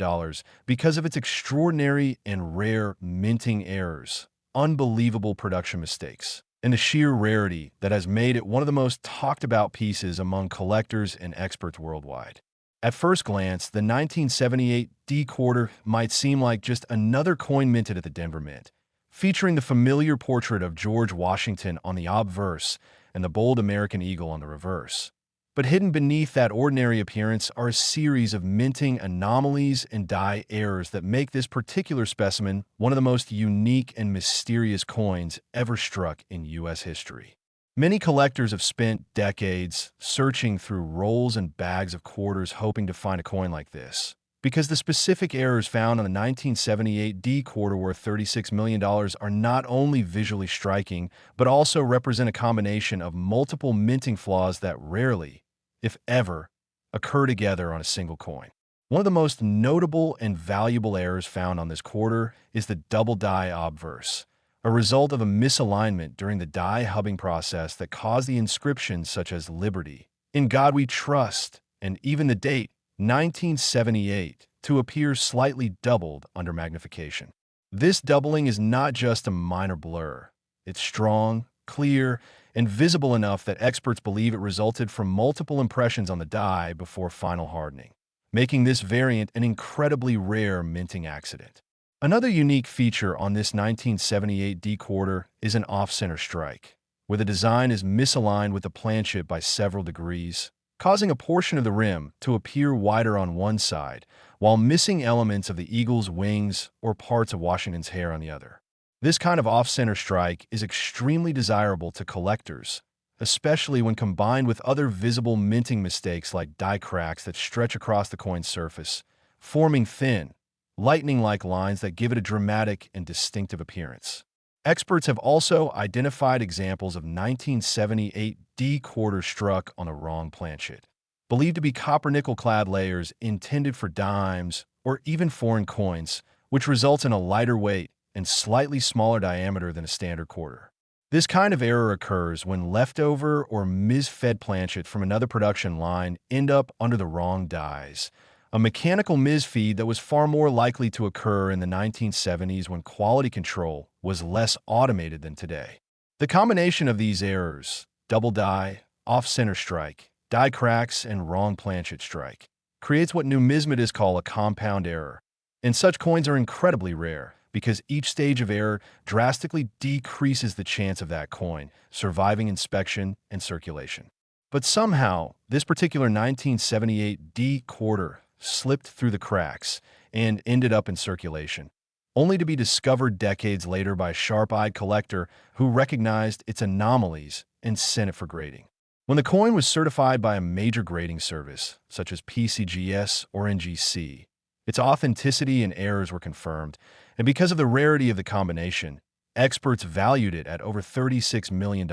because of its extraordinary and rare minting errors, unbelievable production mistakes, and the sheer rarity that has made it one of the most talked about pieces among collectors and experts worldwide. At first glance, the 1978 D quarter might seem like just another coin minted at the Denver Mint, featuring the familiar portrait of George Washington on the obverse and the bold American eagle on the reverse. But hidden beneath that ordinary appearance are a series of minting anomalies and die errors that make this particular specimen one of the most unique and mysterious coins ever struck in U.S. history. Many collectors have spent decades searching through rolls and bags of quarters hoping to find a coin like this, because the specific errors found on the 1978 D quarter worth $36 million are not only visually striking, but also represent a combination of multiple minting flaws that rarely, if ever, occur together on a single coin. One of the most notable and valuable errors found on this quarter is the double die obverse, a result of a misalignment during the die hubbing process that caused the inscriptions such as Liberty, In God We Trust, and even the date, 1978, to appear slightly doubled under magnification. This doubling is not just a minor blur. It's strong, clear, and visible enough that experts believe it resulted from multiple impressions on the die before final hardening, making this variant an incredibly rare minting accident. Another unique feature on this 1978 D quarter is an off-center strike, where the design is misaligned with the planchet by several degrees, causing a portion of the rim to appear wider on one side, while missing elements of the eagle's wings or parts of Washington's hair on the other. This kind of off-center strike is extremely desirable to collectors, especially when combined with other visible minting mistakes like die cracks that stretch across the coin's surface, forming thin, lightning-like lines that give it a dramatic and distinctive appearance. Experts have also identified examples of 1978 D quarters struck on the wrong planchet, believed to be copper-nickel-clad layers intended for dimes or even foreign coins, which results in a lighter weight and slightly smaller diameter than a standard quarter. This kind of error occurs when leftover or misfed planchet from another production line end up under the wrong dies, a mechanical misfeed that was far more likely to occur in the 1970s when quality control was less automated than today. The combination of these errors, double die, off-center strike, die cracks, and wrong planchet strike, creates what numismatists call a compound error. And such coins are incredibly rare because each stage of error drastically decreases the chance of that coin surviving inspection and circulation. But somehow, this particular 1978 D quarter slipped through the cracks and ended up in circulation, only to be discovered decades later by a sharp-eyed collector who recognized its anomalies and sent it for grading. When the coin was certified by a major grading service, such as PCGS or NGC, its authenticity and errors were confirmed, and because of the rarity of the combination, experts valued it at over $36 million,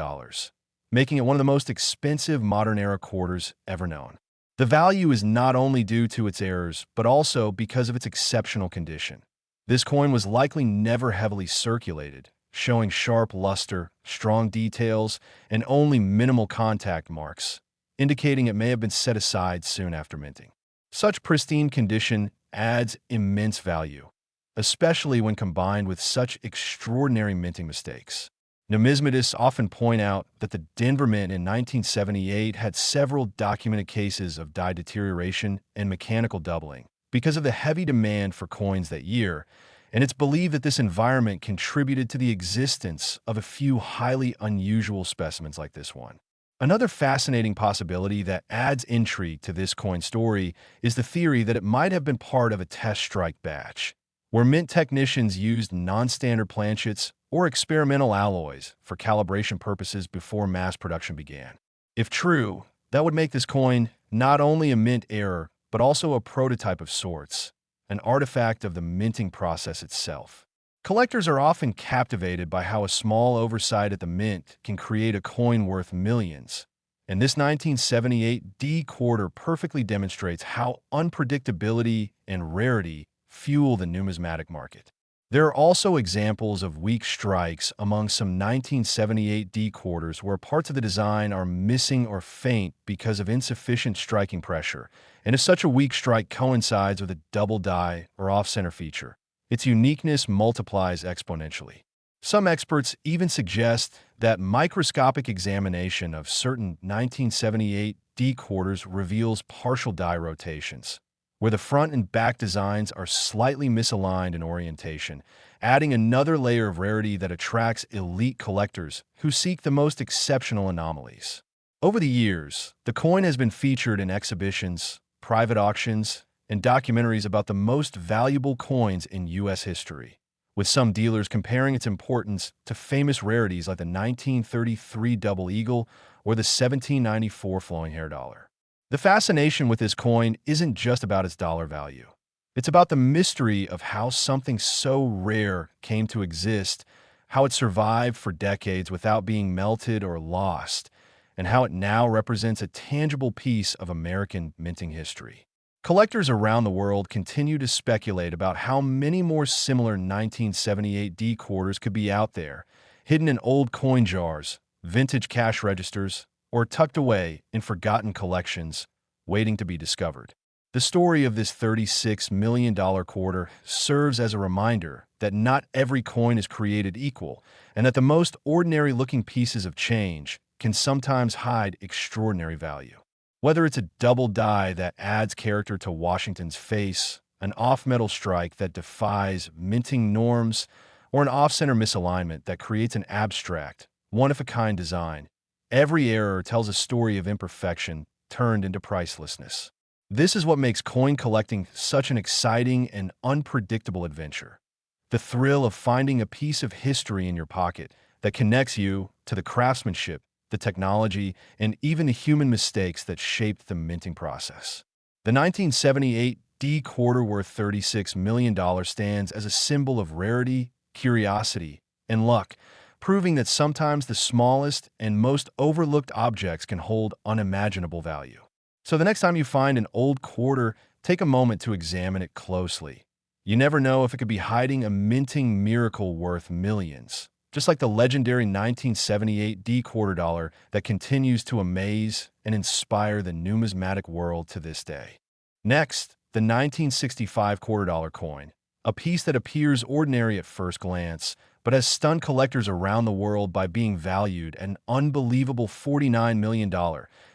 making it one of the most expensive modern-era quarters ever known. The value is not only due to its errors, but also because of its exceptional condition. This coin was likely never heavily circulated, showing sharp luster, strong details, and only minimal contact marks, indicating it may have been set aside soon after minting. Such pristine condition adds immense value, especially when combined with such extraordinary minting mistakes. Numismatists often point out that the Denver Mint in 1978 had several documented cases of die deterioration and mechanical doubling because of the heavy demand for coins that year, and it's believed that this environment contributed to the existence of a few highly unusual specimens like this one. Another fascinating possibility that adds intrigue to this coin story is the theory that it might have been part of a test strike batch, where mint technicians used non-standard planchets or experimental alloys for calibration purposes before mass production began. If true, that would make this coin not only a mint error, but also a prototype of sorts, an artifact of the minting process itself. Collectors are often captivated by how a small oversight at the mint can create a coin worth millions, and this 1978 D quarter perfectly demonstrates how unpredictability and rarity fuel the numismatic market. There are also examples of weak strikes among some 1978 D quarters where parts of the design are missing or faint because of insufficient striking pressure, and if such a weak strike coincides with a double die or off-center feature, its uniqueness multiplies exponentially. Some experts even suggest that microscopic examination of certain 1978 D quarters reveals partial die rotations, where the front and back designs are slightly misaligned in orientation, adding another layer of rarity that attracts elite collectors who seek the most exceptional anomalies. Over the years, the coin has been featured in exhibitions, private auctions, and documentaries about the most valuable coins in U.S. history, with some dealers comparing its importance to famous rarities like the 1933 Double Eagle or the 1794 Flowing Hair Dollar. The fascination with this coin isn't just about its dollar value. It's about the mystery of how something so rare came to exist, how it survived for decades without being melted or lost, and how it now represents a tangible piece of American minting history. Collectors around the world continue to speculate about how many more similar 1978 D quarters could be out there, hidden in old coin jars, vintage cash registers, or tucked away in forgotten collections, waiting to be discovered. The story of this $36 million quarter serves as a reminder that not every coin is created equal, and that the most ordinary-looking pieces of change can sometimes hide extraordinary value. Whether it's a double die that adds character to Washington's face, an off-metal strike that defies minting norms, or an off-center misalignment that creates an abstract, one-of-a-kind design, every error tells a story of imperfection turned into pricelessness. This is what makes coin collecting such an exciting and unpredictable adventure. The thrill of finding a piece of history in your pocket that connects you to the craftsmanship, the technology, and even the human mistakes that shaped the minting process. The 1978 D quarter worth $36 million stands as a symbol of rarity, curiosity, and luck, proving that sometimes the smallest and most overlooked objects can hold unimaginable value. So the next time you find an old quarter, take a moment to examine it closely. You never know if it could be hiding a minting miracle worth millions, just like the legendary 1978 D quarter dollar that continues to amaze and inspire the numismatic world to this day. Next, the 1965 quarter dollar coin, a piece that appears ordinary at first glance, but has stunned collectors around the world by being valued at an unbelievable $49 million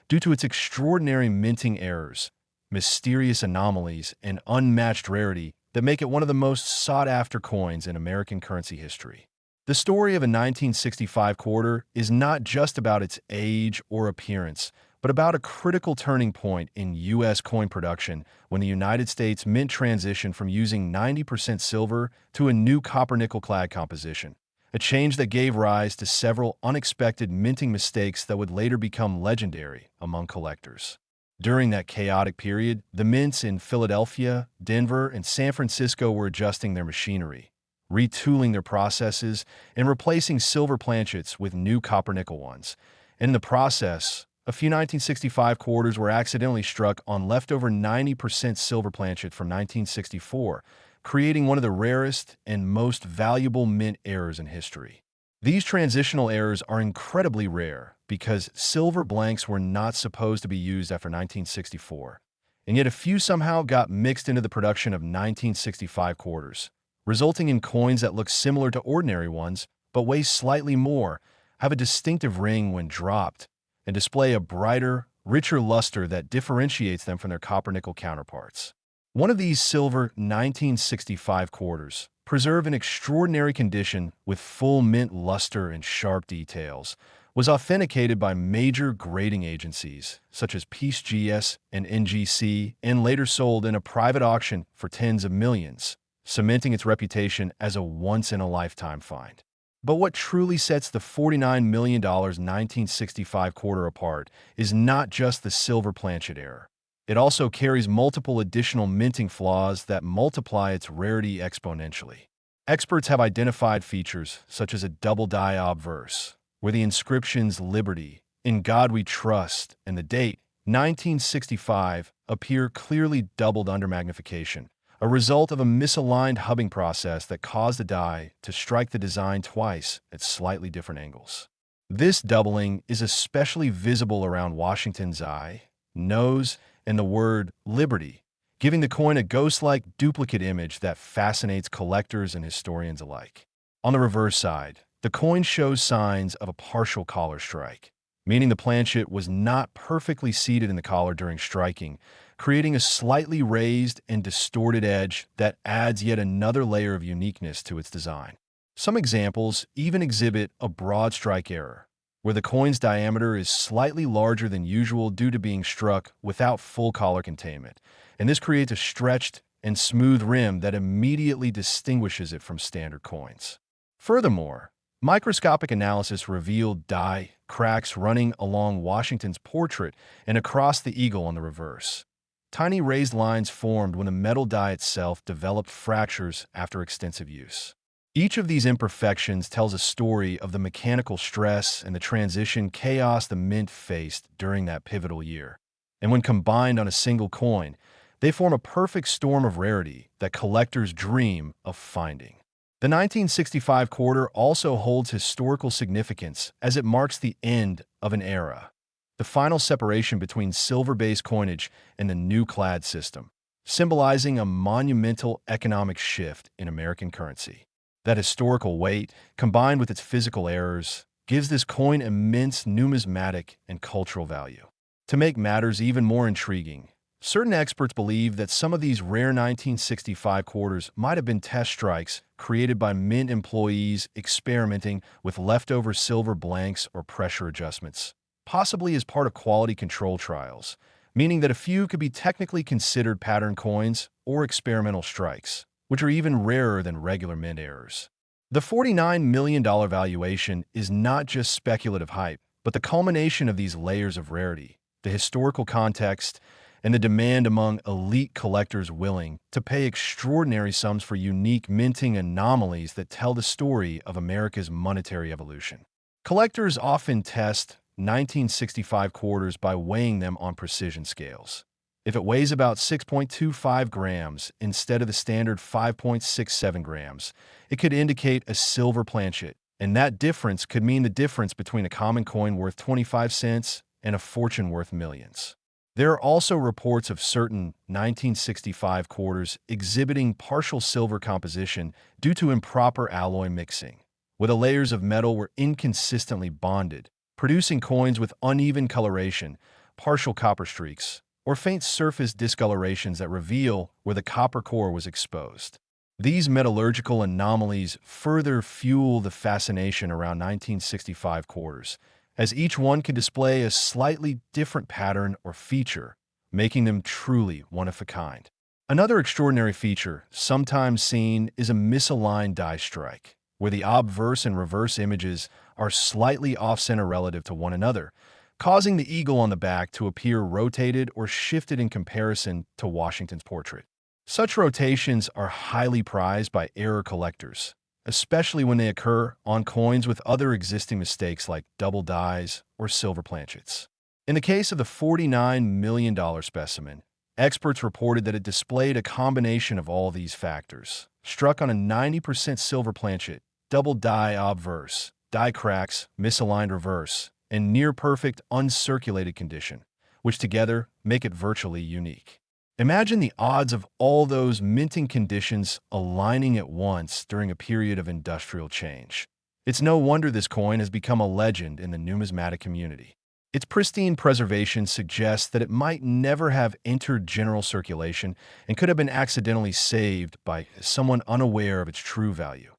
due to its extraordinary minting errors, mysterious anomalies, and unmatched rarity that make it one of the most sought-after coins in American currency history. The story of a 1965 quarter is not just about its age or appearance, but about a critical turning point in U.S. coin production when the United States Mint transitioned from using 90% silver to a new copper-nickel clad composition, a change that gave rise to several unexpected minting mistakes that would later become legendary among collectors. During that chaotic period, the mints in Philadelphia, Denver, and San Francisco were adjusting their machinery, retooling their processes, and replacing silver planchets with new copper-nickel ones. In the process, a few 1965 quarters were accidentally struck on leftover 90% silver planchet from 1964, creating one of the rarest and most valuable mint errors in history. These transitional errors are incredibly rare because silver blanks were not supposed to be used after 1964, and yet a few somehow got mixed into the production of 1965 quarters, resulting in coins that look similar to ordinary ones but weigh slightly more, have a distinctive ring when dropped, and display a brighter, richer luster that differentiates them from their copper-nickel counterparts. One of these silver 1965 quarters, preserved in extraordinary condition with full mint luster and sharp details, was authenticated by major grading agencies such as PeaceGS and NGC and later sold in a private auction for tens of millions, cementing its reputation as a once-in-a-lifetime find. But what truly sets the $49 million 1965 quarter apart is not just the silver planchet error. It also carries multiple additional minting flaws that multiply its rarity exponentially. Experts have identified features such as a double die obverse, where the inscriptions Liberty, In God We Trust, and the date 1965 appear clearly doubled under magnification, a result of a misaligned hubbing process that caused the die to strike the design twice at slightly different angles. This doubling is especially visible around Washington's eye, nose, and the word Liberty, giving the coin a ghost-like duplicate image that fascinates collectors and historians alike. On the reverse side, the coin shows signs of a partial collar strike, meaning the planchet was not perfectly seated in the collar during striking, creating a slightly raised and distorted edge that adds yet another layer of uniqueness to its design. Some examples even exhibit a broad strike error, where the coin's diameter is slightly larger than usual due to being struck without full collar containment, and this creates a stretched and smooth rim that immediately distinguishes it from standard coins. Furthermore, microscopic analysis revealed die cracks running along Washington's portrait and across the eagle on the reverse. Tiny raised lines formed when the metal die itself developed fractures after extensive use. Each of these imperfections tells a story of the mechanical stress and the transition chaos the mint faced during that pivotal year. And when combined on a single coin, they form a perfect storm of rarity that collectors dream of finding. The 1965 quarter also holds historical significance as it marks the end of an era, the final separation between silver-based coinage and the new clad system, symbolizing a monumental economic shift in American currency. That historical weight, combined with its physical errors, gives this coin immense numismatic and cultural value. To make matters even more intriguing, certain experts believe that some of these rare 1965 quarters might have been test strikes created by mint employees experimenting with leftover silver blanks or pressure adjustments, possibly as part of quality control trials, meaning that a few could be technically considered pattern coins or experimental strikes, which are even rarer than regular mint errors. The $49 million valuation is not just speculative hype, but the culmination of these layers of rarity, the historical context, and the demand among elite collectors willing to pay extraordinary sums for unique minting anomalies that tell the story of America's monetary evolution. Collectors often test 1965 quarters by weighing them on precision scales. If it weighs about 6.25 grams instead of the standard 5.67 grams, it could indicate a silver planchet, and that difference could mean the difference between a common coin worth 25 cents and a fortune worth millions. There are also reports of certain 1965 quarters exhibiting partial silver composition due to improper alloy mixing, where the layers of metal were inconsistently bonded, producing coins with uneven coloration, partial copper streaks, or faint surface discolorations that reveal where the copper core was exposed. These metallurgical anomalies further fuel the fascination around 1965 quarters, as each one can display a slightly different pattern or feature, making them truly one of a kind. Another extraordinary feature, sometimes seen, is a misaligned die strike, where the obverse and reverse images are slightly off-center relative to one another, causing the eagle on the back to appear rotated or shifted in comparison to Washington's portrait. Such rotations are highly prized by error collectors, especially when they occur on coins with other existing mistakes like double dies or silver planchets. In the case of the $49 million specimen, experts reported that it displayed a combination of all these factors, struck on a 90% silver planchet, double die obverse, die cracks, misaligned reverse, and near-perfect uncirculated condition, which together make it virtually unique. Imagine the odds of all those minting conditions aligning at once during a period of industrial change. It's no wonder this coin has become a legend in the numismatic community. Its pristine preservation suggests that it might never have entered general circulation and could have been accidentally saved by someone unaware of its true value,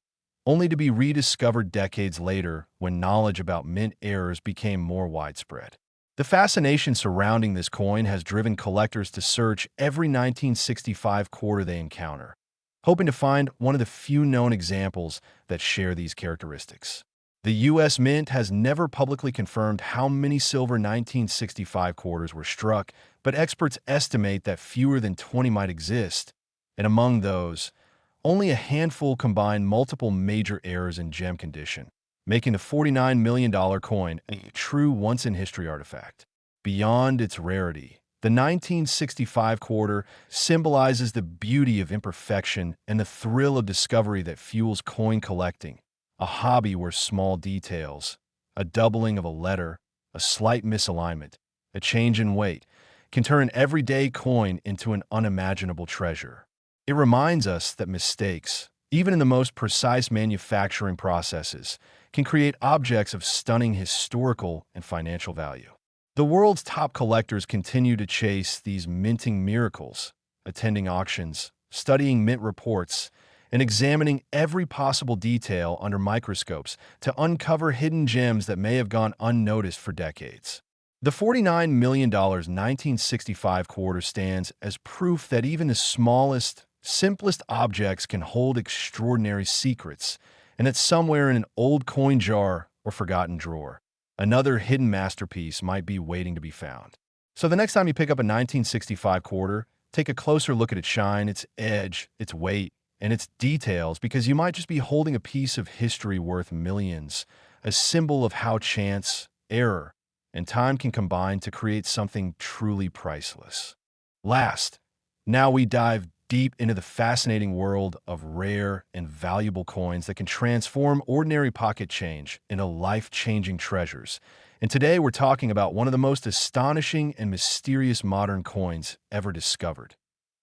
only to be rediscovered decades later when knowledge about mint errors became more widespread. The fascination surrounding this coin has driven collectors to search every 1965 quarter they encounter, hoping to find one of the few known examples that share these characteristics. The U.S. Mint has never publicly confirmed how many silver 1965 quarters were struck, but experts estimate that fewer than 20 might exist, and among those, only a handful combine multiple major errors in gem condition, making the $49 million coin a true once-in-history artifact. Beyond its rarity, the 1965 quarter symbolizes the beauty of imperfection and the thrill of discovery that fuels coin collecting, a hobby where small details, a doubling of a letter, a slight misalignment, a change in weight, can turn an everyday coin into an unimaginable treasure. It reminds us that mistakes, even in the most precise manufacturing processes, can create objects of stunning historical and financial value. The world's top collectors continue to chase these minting miracles, attending auctions, studying mint reports, and examining every possible detail under microscopes to uncover hidden gems that may have gone unnoticed for decades. The $49 million 1965 quarter stands as proof that even the smallest, simplest objects can hold extraordinary secrets, and that somewhere in an old coin jar or forgotten drawer, another hidden masterpiece might be waiting to be found. So the next time you pick up a 1965 quarter, take a closer look at its shine, its edge, its weight, and its details, because you might just be holding a piece of history worth millions, a symbol of how chance, error, and time can combine to create something truly priceless. Last, now we dive deep into the fascinating world of rare and valuable coins that can transform ordinary pocket change into life-changing treasures. And today we're talking about one of the most astonishing and mysterious modern coins ever discovered,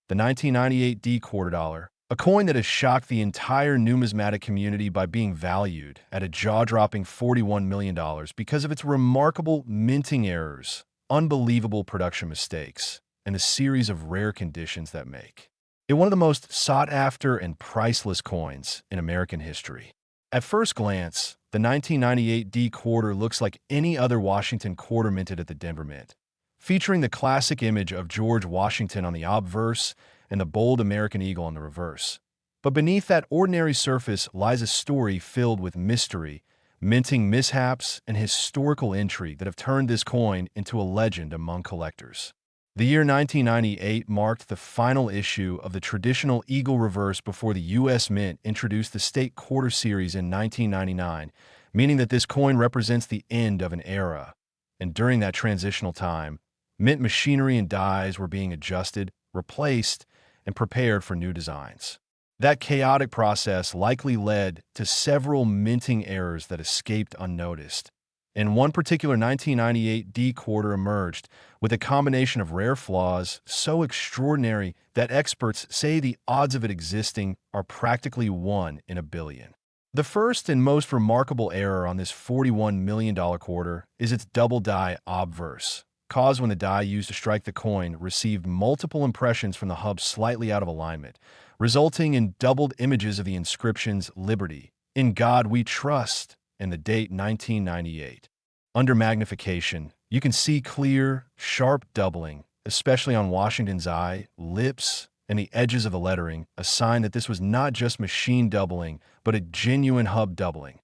the 1998 D quarter dollar, A coin that has shocked the entire numismatic community by being valued at a jaw-dropping $41 million because of its remarkable minting errors, unbelievable production mistakes, and the series of rare conditions that make it one of the most sought-after and priceless coins in American history. At first glance, the 1998 D quarter looks like any other Washington quarter minted at the Denver Mint, featuring the classic image of George Washington on the obverse and the bold American eagle on the reverse. But beneath that ordinary surface lies a story filled with mystery, minting mishaps, and historical intrigue that have turned this coin into a legend among collectors. The year 1998 marked the final issue of the traditional eagle reverse before the U.S. Mint introduced the state quarter series in 1999, meaning that this coin represents the end of an era. And during that transitional time, mint machinery and dies were being adjusted, replaced, and prepared for new designs. That chaotic process likely led to several minting errors that escaped unnoticed. And one particular 1998 D quarter emerged with a combination of rare flaws so extraordinary that experts say the odds of it existing are practically 1 in a billion. The first and most remarkable error on this $41 million quarter is its double die obverse, caused when the die used to strike the coin received multiple impressions from the hub slightly out of alignment, resulting in doubled images of the inscriptions "Liberty," "In God We Trust," and the date 1998. Under magnification, you can see clear, sharp doubling, especially on Washington's eye, lips, and the edges of the lettering, a sign that this was not just machine doubling, but a genuine hub doubling,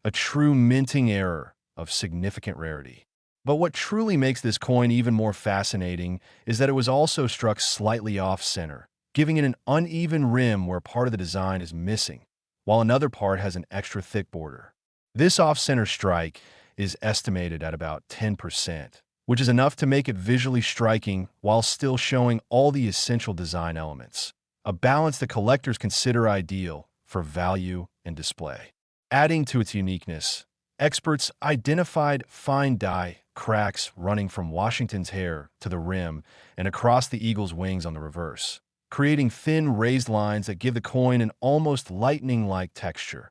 a true minting error of significant rarity. But what truly makes this coin even more fascinating is that it was also struck slightly off-center, giving it an uneven rim where part of the design is missing, while another part has an extra thick border. This off-center strike is estimated at about 10%, which is enough to make it visually striking while still showing all the essential design elements, a balance that collectors consider ideal for value and display. Adding to its uniqueness, experts identified fine die cracks running from Washington's hair to the rim and across the eagle's wings on the reverse, creating thin raised lines that give the coin an almost lightning-like texture,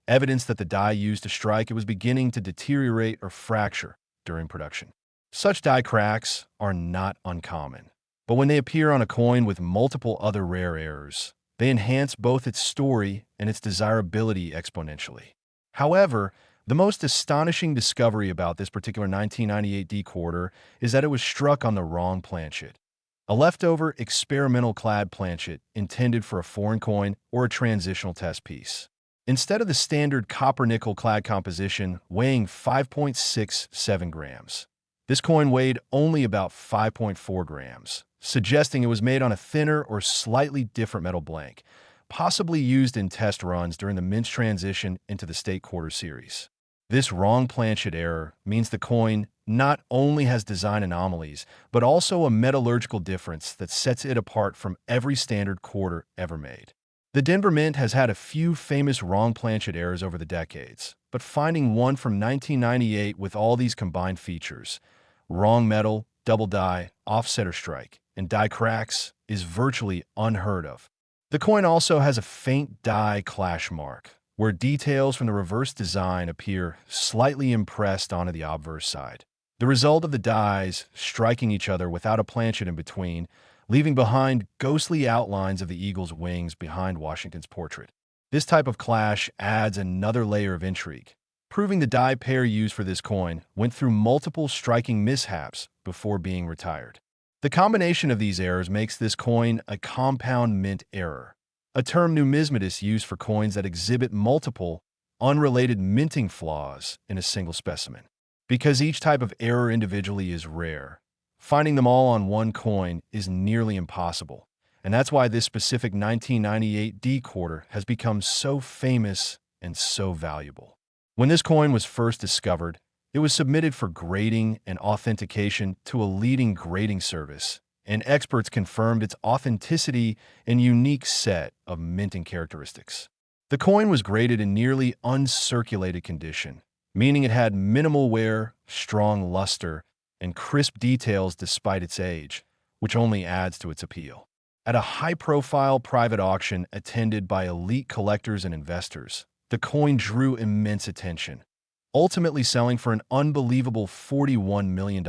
evidence that the die used to strike it was beginning to deteriorate or fracture during production. Such die cracks are not uncommon, but when they appear on a coin with multiple other rare errors, they enhance both its story and its desirability exponentially. However, the most astonishing discovery about this particular 1998 D quarter is that it was struck on the wrong planchet, a leftover experimental clad planchet intended for a foreign coin or a transitional test piece. Instead of the standard copper-nickel clad composition weighing 5.67 grams, this coin weighed only about 5.4 grams, suggesting it was made on a thinner or slightly different metal blank, possibly used in test runs during the Mint's transition into the state quarter series. This wrong planchet error means the coin not only has design anomalies, but also a metallurgical difference that sets it apart from every standard quarter ever made. The Denver Mint has had a few famous wrong planchet errors over the decades, but finding one from 1998 with all these combined features, wrong metal, double die, offsetter strike, and die cracks, is virtually unheard of. The coin also has a faint die clash mark, where details from the reverse design appear slightly impressed onto the obverse side, the result of the dies striking each other without a planchet in between, leaving behind ghostly outlines of the eagle's wings behind Washington's portrait. This type of clash adds another layer of intrigue, proving the die pair used for this coin went through multiple striking mishaps before being retired. The combination of these errors makes this coin a compound mint error, a term numismatists use for coins that exhibit multiple, unrelated minting flaws in a single specimen. Because each type of error individually is rare, finding them all on one coin is nearly impossible, and that's why this specific 1998 D quarter has become so famous and so valuable. When this coin was first discovered, it was submitted for grading and authentication to a leading grading service, and experts confirmed its authenticity and unique set of minting characteristics. The coin was graded in nearly uncirculated condition, meaning it had minimal wear, strong luster, and crisp details despite its age, which only adds to its appeal. At a high-profile private auction attended by elite collectors and investors, the coin drew immense attention, ultimately selling for an unbelievable $41 million,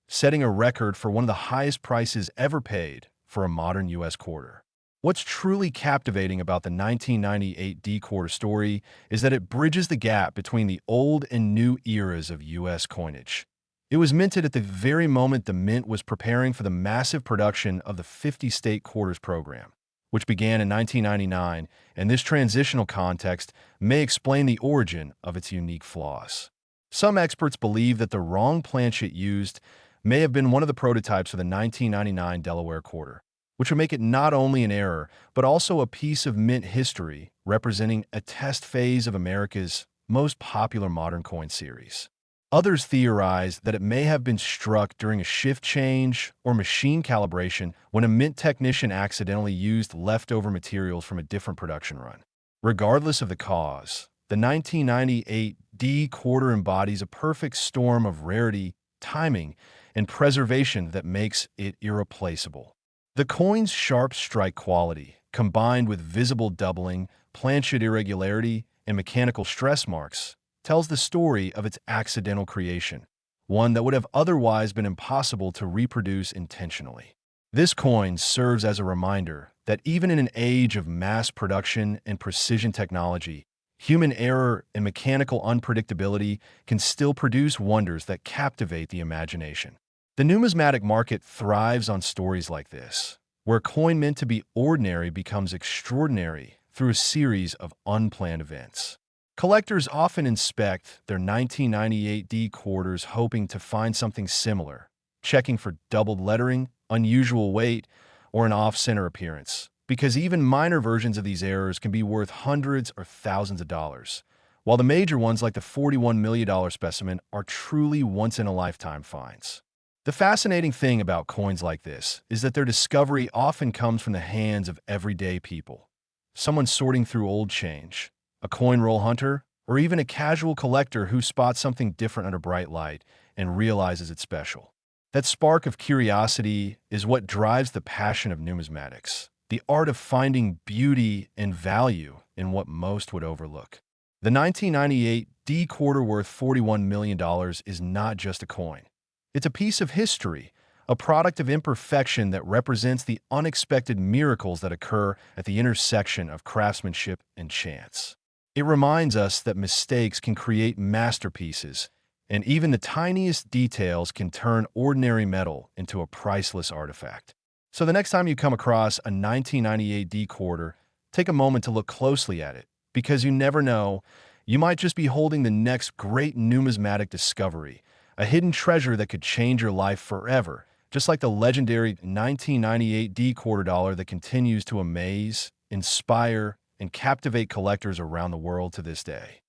setting a record for one of the highest prices ever paid for a modern U.S. quarter. What's truly captivating about the 1998 D quarter story is that it bridges the gap between the old and new eras of U.S. coinage. It was minted at the very moment the mint was preparing for the massive production of the 50-state quarters program, which began in 1999, and this transitional context may explain the origin of its unique flaws. Some experts believe that the wrong planchet used may have been one of the prototypes of the 1999 Delaware quarter, which would make it not only an error, but also a piece of mint history representing a test phase of America's most popular modern coin series. Others theorize that it may have been struck during a shift change or machine calibration when a mint technician accidentally used leftover materials from a different production run. Regardless of the cause, the 1998 D quarter embodies a perfect storm of rarity, timing, and preservation that makes it irreplaceable. The coin's sharp strike quality, combined with visible doubling, planchet irregularity, and mechanical stress marks, tells the story of its accidental creation, one that would have otherwise been impossible to reproduce intentionally. This coin serves as a reminder that even in an age of mass production and precision technology, human error and mechanical unpredictability can still produce wonders that captivate the imagination. The numismatic market thrives on stories like this, where a coin meant to be ordinary becomes extraordinary through a series of unplanned events. Collectors often inspect their 1998 D quarters hoping to find something similar, checking for doubled lettering, unusual weight, or an off-center appearance, because even minor versions of these errors can be worth hundreds or thousands of dollars, while the major ones like the $41 million specimen are truly once-in-a-lifetime finds. The fascinating thing about coins like this is that their discovery often comes from the hands of everyday people. Someone sorting through old change, a coin roll hunter, or even a casual collector who spots something different under bright light and realizes it's special. That spark of curiosity is what drives the passion of numismatics, the art of finding beauty and value in what most would overlook. The 1998 D quarter worth $41 million is not just a coin. It's a piece of history, a product of imperfection that represents the unexpected miracles that occur at the intersection of craftsmanship and chance. It reminds us that mistakes can create masterpieces, and even the tiniest details can turn ordinary metal into a priceless artifact. So the next time you come across a 1998 D quarter, take a moment to look closely at it, because you never know, you might just be holding the next great numismatic discovery, a hidden treasure that could change your life forever, just like the legendary 1998 D quarter dollar that continues to amaze, inspire, and captivate collectors around the world to this day.